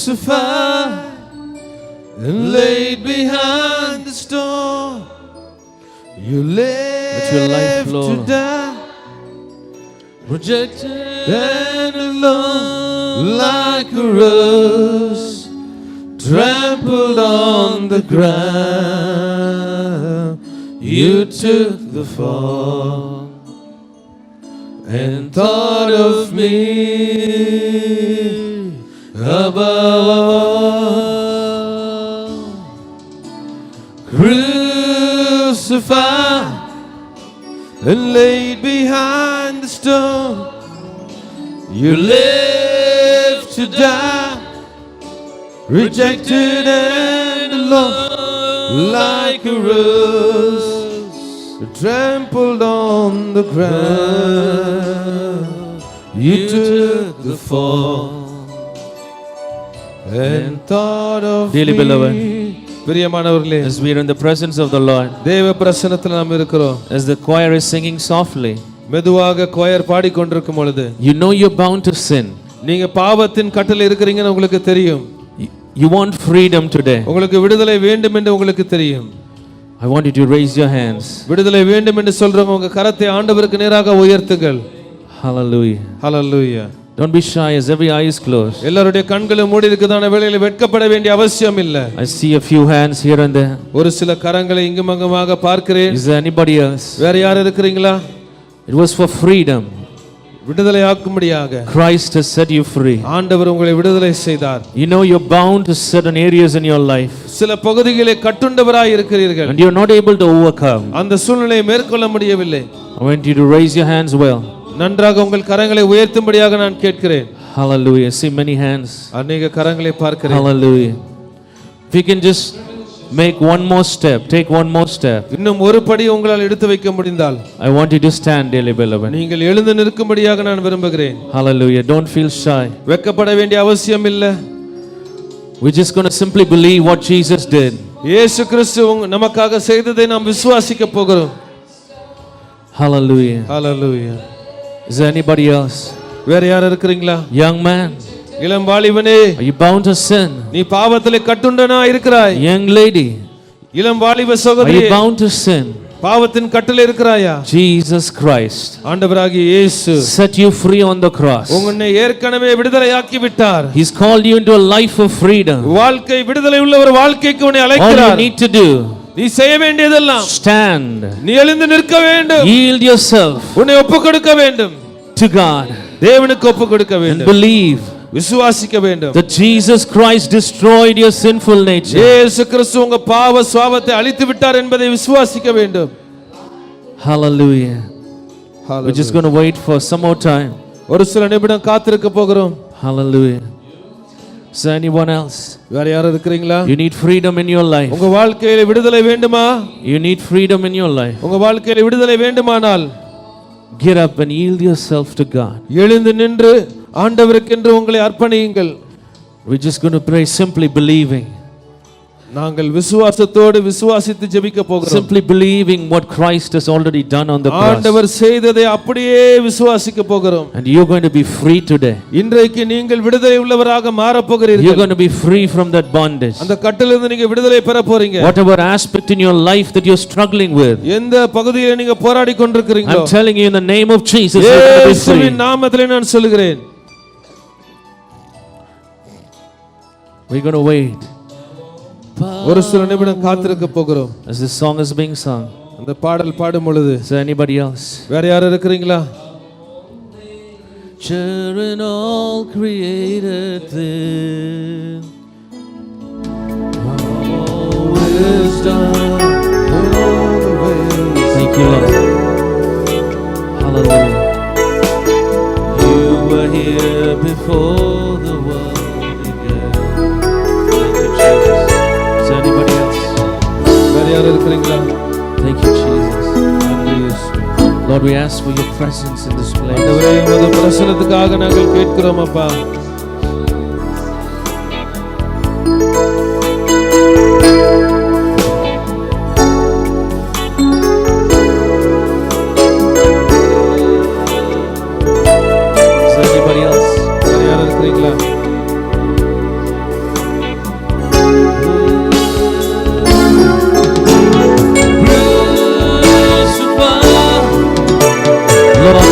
Crucified and laid behind the stone, you lived to die, Rejected and alone like a rose, trampled on the ground. You took the fall and thought of me above all. Crucified and laid behind the stone, you lived to die, rejected and alone like a rose, trampled on the ground. You took the fall and thought of Dearly me. beloved, பிரியமானவர்களே, as we are in the presence of the Lord, தேவ பிரசன்னத்தில் நாம் இருக்கிறோம். as the choir is singing softly, மெதுவாக quire பாடிக்கொண்டிருக்கும் பொழுது, you know you're bound to sin. நீங்க பாவத்தின் கட்டளையில் இருக்கிறீங்கன்னு உங்களுக்கு தெரியும். You want freedom today. உங்களுக்கு விடுதலை வேண்டும் என்று உங்களுக்கு தெரியும். I want you to raise your hands. விடுதலை வேண்டும் என்று சொல்றவங்க உங்க கரத்தை ஆண்டவருக்கு நேராக உயர்த்துங்கள். Hallelujah. Hallelujah. Don't be shy as every eye is closed. எல்லாருடைய கண்களும் மூடி இருக்குதான வேளையில வெட்கப்பட வேண்டிய அவசியம் இல்ல. I see a few hands here and there. ஒரு சில கரங்களை இங்கும் அங்குமாக பார்க்கிறேன். Is there anybody else? வேற யார் இருக்கிறீங்களா? It was for freedom. விடுதலை ஆக்கும்படியாக Christ has set you free. ஆண்டவர் உங்களை விடுதலை செய்தார். You know you're bound to certain areas in your life, சில பகுதிகளை கட்டுண்டவராய் இருக்கிறீர்கள். and you're not able to overcome. அந்த சூழ்நிலையை மேற்கொள்ள முடியவில்லை. I want you to raise your hands well. நன்றாக உங்கள் கரங்களை உயர்த்தும்படியாக நான் கேட்கிறேன். Hallelujah. See many hands. அநேக கரங்களை பார்க்கிறேன். Hallelujah. If you can just make one more step, take one more step. இன்னும் ஒரு படி உங்களால் எடுத்து வைக்க முடிந்தால் I want you to stand, dearly beloved. நீங்கள் எழுந்து நிற்கும்படியாக நான் விரும்புகிறேன். Hallelujah. Don't feel shy. வெட்கப்பட வேண்டிய அவசியம் இல்லை. We're just going to simply believe what Jesus did. இயேசு கிறிஸ்து நமக்காக செய்ததை நாம் விசுவாசிக்க போகிறோம். Hallelujah. Hallelujah. Is there anybody else? வேற யார் இருக்கிறீங்களா? Young man, இளம் வாலிபனே, are you bound to sin? நீ பாவத்திலே கட்டுண்டனா இருக்கிறாய். Young lady, இளம் வாலிப are சகோதரியே, you bound to sin? பாவத்தின் கட்டிலே இருக்கிறாயா? Jesus Christ ஆண்டவராகிய இயேசு set you free on the cross. உன்னை ஏற்கனவே விடுதலையாக்கி விட்டார். He's called you into a life of freedom. வாழ்க்கை விடுதலை உள்ள ஒரு வாழ்க்கைக்கு உன்னை All you அழைக்கிறார். need to do, நீ செய்ய வேண்டியதெல்லாம் stand, நீ எழுந்து நிற்க வேண்டும். yield yourself உன்னை ஒப்புக்கொடுக்க வேண்டும். to God தேவனுக்கு ஒப்புக்கொடுக்க and வேண்டும். believe விசுவாசிக்க வேண்டும். that Jesus Christ destroyed your sinful nature. இயேசு கிறிஸ்து உங்க பாவ சுபாவத்தை அழித்து விட்டார் என்பதை விசுவாசிக்க வேண்டும். Hallelujah. We're just going to wait for some more time. ஒரு சில நிமிடம் காத்திருக்க போகிறோம். Hallelujah. Is there anyone else? வேற யாரும் இருக்கிறீங்களா? You need freedom in your life. உங்க வாழ்க்கையில விடுதலை வேண்டுமா? You need freedom in your life. உங்க வாழ்க்கையில விடுதலை வேண்டுமானால் Get up and yield yourself to God. எழுந்து நின்று ஆண்டவருக்கென்று உங்களை அர்ப்பணியுங்கள். We're just going to pray simply believing. நாங்கள் விசுவாசத்தோடு விசுவாசித்து ஜெபிக்க போகிறோம். Simply believing what Christ has already done on the cross. ஆண்டவர் செய்ததை அப்படியே விசுவாசிக்க போகிறோம். And you're going to be free today. இன்றைக்கு நீங்கள் விடுதலை உள்ளவராக மாற You're போகிறீர்கள். going to be free from that bondage. அந்த கட்டிலிருந்து நீங்க விடுதலை பெற போறீங்க. Whatever aspect in your life that you're struggling with, எந்த பகுதியில நீங்க போராடி கொண்டிருக்கிறீங்களோ, I'm telling you in the name of Jesus, you're going to be free. இயேசுவின் நாமத்திலே நான் சொல்கிறேன். We're going to wait ஒரு சில நிமிடம் காத்திருக்க போகிறோம். as this song is being sung. அந்த பாடல் பாடும் பொழுது Is there anybody else? வேற யாரும் இருக்கிறீங்களா? Children all created thing, all wisdom, thank you Lord. Hallelujah. You were here before the world began. Thank you Jesus. Is there anybody else? வேற யாரும் இருக்கிறீங்களா? Thank you Jesus. நன்றி இயேசு. Lord, we ask for your presence in this place. ஆண்டவரே, உமது பிரசன்னத்துக்காக நாங்கள் கேட்கிறோம் அப்பா. Is there anybody else? வேற யாரும் இருக்கிறீங்களா? Lord,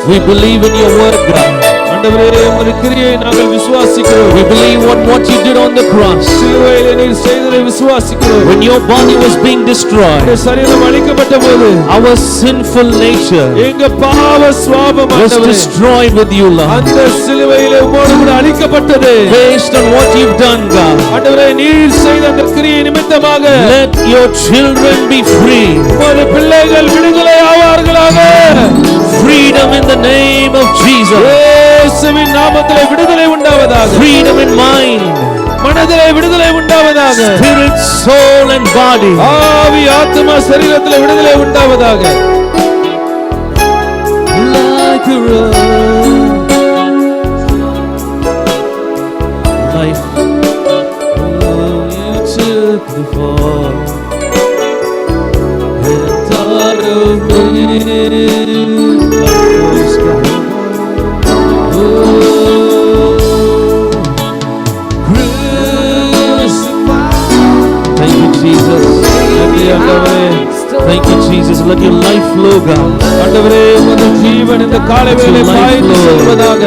we believe in your word, God. ஆண்டவரே, உமது கிரியை நாங்கள் விசுவாசிக்கிறோம். We believe what you did on the cross. சிலுவையிலே நீர் செய்ததை விசுவாசிக்கிறோம். When your body was being destroyed, உம்முடைய சரீரம் அழிக்கப்பட்ட போது our sinful nature எங்க பாவ சுபாவம் was ஆண்டவரே destroyed with you, Lord. அந்த சிலுவையிலே உம்மோடு கூட அழிக்கப்பட்டது. Based on what you've done, God, ஆண்டவரே, நீர் செய்த அந்த கிரியை நிமித்தமாக let your children be free. உமது பிள்ளைகள் விடுதலை ஆவார்களாக. Freedom in the name of Jesus. இயேசுவின் நாமத்திலே விடுதலை உண்டாவதாக. Freedom in mind, மனதிலே விடுதலை உண்டாவதாக. spirit, soul and body. ஆவி, ஆத்துமா, சரீரத்திலே விடுதலை உண்டாவதாக. Like a rose, life, you took the fall and thought of me like the sky. Thank you, Jesus. நன்றி ஆண்டவரே. Thank you, Jesus. Let your life flow, God. ஆண்டவரே, உமது ஜீவன் இந்த காலை வேளை பாய்ந்து செல்வதாக.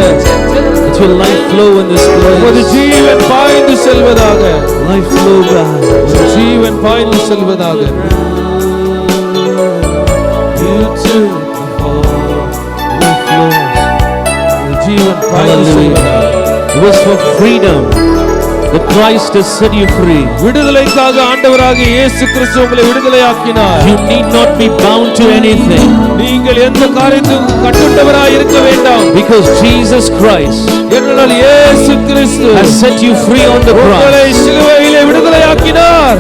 Let your life flow in this உமது place. ஜீவன் பாய்ந்து செல்வதாக. Life flow, God. உமது ஜீவன் பாய்ந்து செல்வதாக. You took the fall. Life flow. உமது ஜீவன் பாய்ந்து செல்வதாக. It was for freedom The Christ has set you free. விடுதலைக்காக ஆண்டவராகிய இயேசு கிறிஸ்து உங்களை விடுதலையாக்கினார். You need not be bound to anything. நீங்கள் எந்த காரியத்துக்கும் கட்டுண்டவராய் இருக்க வேண்டாம். Because Jesus Christ ஏனென்றால் இயேசு கிறிஸ்து has set you free on the உங்களை cross. சிலுவையிலே விடுதலையாக்கினார்.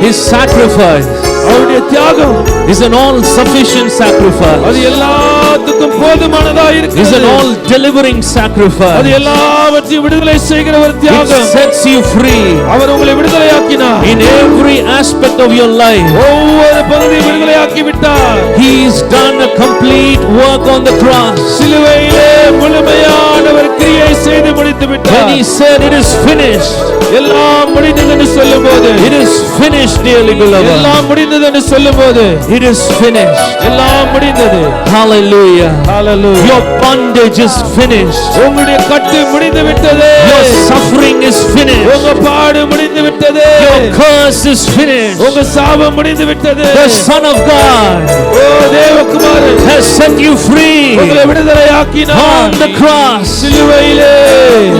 His sacrifice அவருடைய தியாகம் is an all sufficient அது sacrifice. எல்லாத்துக்கும் போதுமானதா Is இருக்கிறது. an all delivering அது sacrifice. எல்லாவற்றையும் விடுதலை செய்கிற ஒரு It தியாகம். sets you free அவர் உங்களை விடுதலையாக்கினார். in every aspect of your life. ஒவ்வொரு பகுதியும் விடுதலையாக்கி விட்டார். He's done a complete work on the cross. சிலுவையிலே முழுமையான ஒரு கிரியை செய்து முடித்து When விட்டார். he said it is finished, எல்லாம் முடிந்தது என்று சொல்லும்போது, it is finished, dearly beloved. எல்லாம் முடிந்தது என்று சொல்லும்போது, It is finished. எல்லாம் முடிந்தது. Hallelujah. Hallelujah. Your bondage is finished. உங்களுடைய கட்டு முடிந்து விட்டது. Your suffering is finished. உங்க பாடு முடிந்து விட்டது. Your curse is finished. உங்க சாபம் முடிந்து விட்டது. The Son of God ஓ தேவகுமாரன் has set you free உங்களை விடுதலையாக்கினார். on the cross. சிலுவையிலே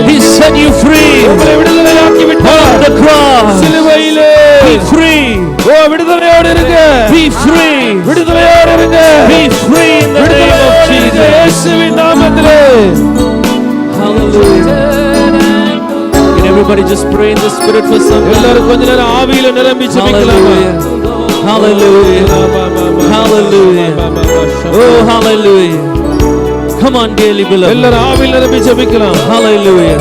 He set you free உங்களை விடுதலையாக்கி on விட்டார். the cross. சிலுவையிலே Be free. ஓ விடுதலையோடு இருங்க. Be free. விடுதலையோடு இருங்க. Be free in the name of விடுதலையோடு இருங்க. Jesus. இயேசுவின் நாமத்திலே. Hallelujah. Can everybody just pray in the Spirit for some time? எல்லாரும் கொஞ்ச நேரம் ஆவியில நிரம்பி ஜெபிக்கலாமா? Hallelujah. Hallelujah. Oh, hallelujah. Come on, dearly beloved. எல்லாரும் ஆவியில நிரம்பி ஜெபிக்கலாம். Hallelujah.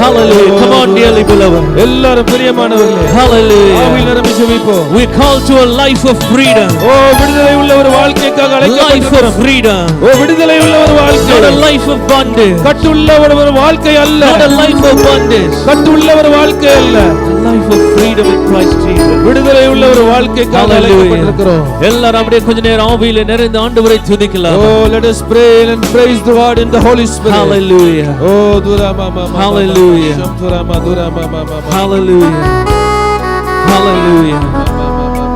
Hallelujah. Come on, dearly beloved. எல்லாரும் பிரியமானவர்களே Hallelujah. ஆவியில நிரம்பி ஜெபிப்போம். We call to a life of freedom. ஓ விடுதலை உள்ள ஒரு வாழ்க்கைக்காக Life of அழைக்கப்பட்டிருக்கிறோம். freedom. ஓ விடுதலை உள்ள ஒரு வாழ்க்கை. Not a life of bondage. கட்டுள்ள ஒரு வாழ்க்கை அல்ல. Not a life of bondage. கட்டுள்ள ஒரு வாழ்க்கை அல்ல. A life of freedom in Christ Jesus. விடுதலை உள்ள ஒரு வாழ்க்கைக்காக அழைக்கப்பட்டிருக்கிறோம். எல்லாரும் அப்படியே கொஞ்ச நேரம் ஆவியிலே நிறைந்து ஆண்டவரை துதிக்கலாம். Oh, let us pray and praise the Lord in the Holy Spirit. Hallelujah. Oh, dura mama. Hallelujah. Dura mama. Hallelujah. Hallelujah.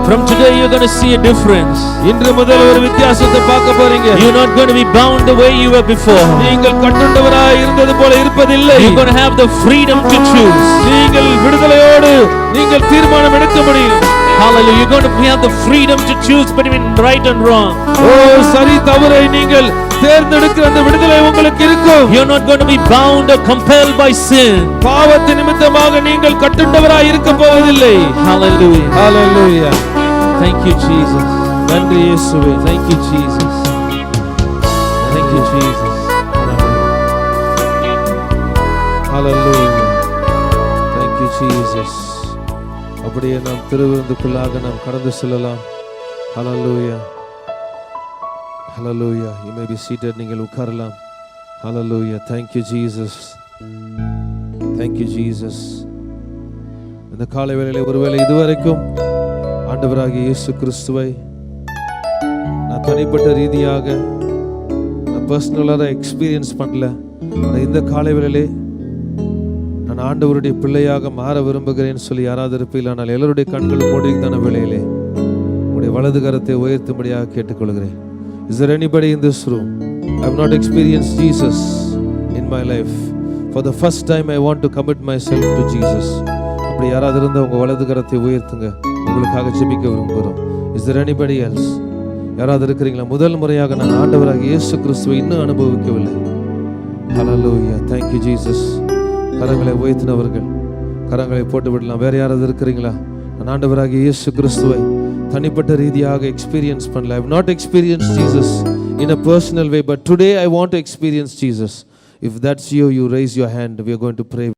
From today you're going to see a difference. இன்று முதல் ஒரு வித்தியாசத்தை பார்க்க போறீங்க. You're not going to be bound the way you were before. நீங்கள் கட்டுண்டவராய் இருந்தது போல இருப்பதில்லை. You're going to have the freedom to choose. நீங்கள் விடுதலையோடு நீங்கள் தீர்மானம் எடுக்க முடியும். Hallelujah. You're going to have the freedom to choose between right and wrong. ஓ சரி தவறை நீங்கள் தேர்ந்தெடுக்கிற அந்த விடுதலை உங்களுக்கு இருக்கும். You're not going to be bound or compelled by sin. பாவத்தின் நிமித்தமாக நீங்கள் கட்டுண்டவராய் இருக்க போவதில்லை. Hallelujah. Hallelujah. Thank you, Jesus. நன்றி இயேசுவே. Thank you, Jesus. Thank you, Jesus. Hallelujah. Thank you, Jesus. அப்படியே நாம் திருவிருந்துக்குள்ளாக நாம் கடந்து செல்லலாம். Hallelujah. Hallelujah. You may be seated. நீங்கள் உட்காரலாம். Hallelujah. Thank you, Jesus. Thank you, Jesus. இந்த காலை வேளையிலே ஒருவேளை இதுவரைக்கும் ஆண்டவராகிய இயேசு கிறிஸ்துவை நான் தனிப்பட்ட ரீதியாக நான் பர்சனலாக எக்ஸ்பீரியன்ஸ் பண்ணல. ஆனால் இந்த காலை வேளையிலே நான் ஆண்டவருடைய பிள்ளையாக மாற விரும்புகிறேன்னு சொல்லி யாராவது இருப்பீர்கள். ஆனால் எல்லாருடைய கண்களும் மூடிதான வேளையிலே உங்களுடைய வலது கரத்தை உயர்த்தும்படியாக கேட்டுக்கொள்கிறேன். Is there anybody in this room? I have not experienced Jesus in my life. For the first time I want to commit myself to Jesus. அப்படி யாராவது இருந்தால் உங்கள் வலது கரத்தை உயர்த்துங்க. உங்களுக்காக ஜெபிக்க விரும்புகிறோம். Is there anybody else? யாராவது இருக்கிறீங்களா? முதல் முறையாக நான் ஆண்டவராக இயேசு கிறிஸ்துவை இன்னும் அனுபவிக்கவில்லை. Hallelujah. Thank you, Jesus. கரங்களை உயர்த்தினவர்கள் கரங்களை போட்டு விடலாம். வேற யாராவது இருக்கிறீங்களா? நான் ஆண்டவராகிய இயேசு கிறிஸ்துவை தனிப்பட்ட ரீதியாக எக்ஸ்பீரியன்ஸ் பண்ணல. I have not experienced Jesus in a personal way, but today I want to experience Jesus. If that's you, you raise your hand. We are going to pray.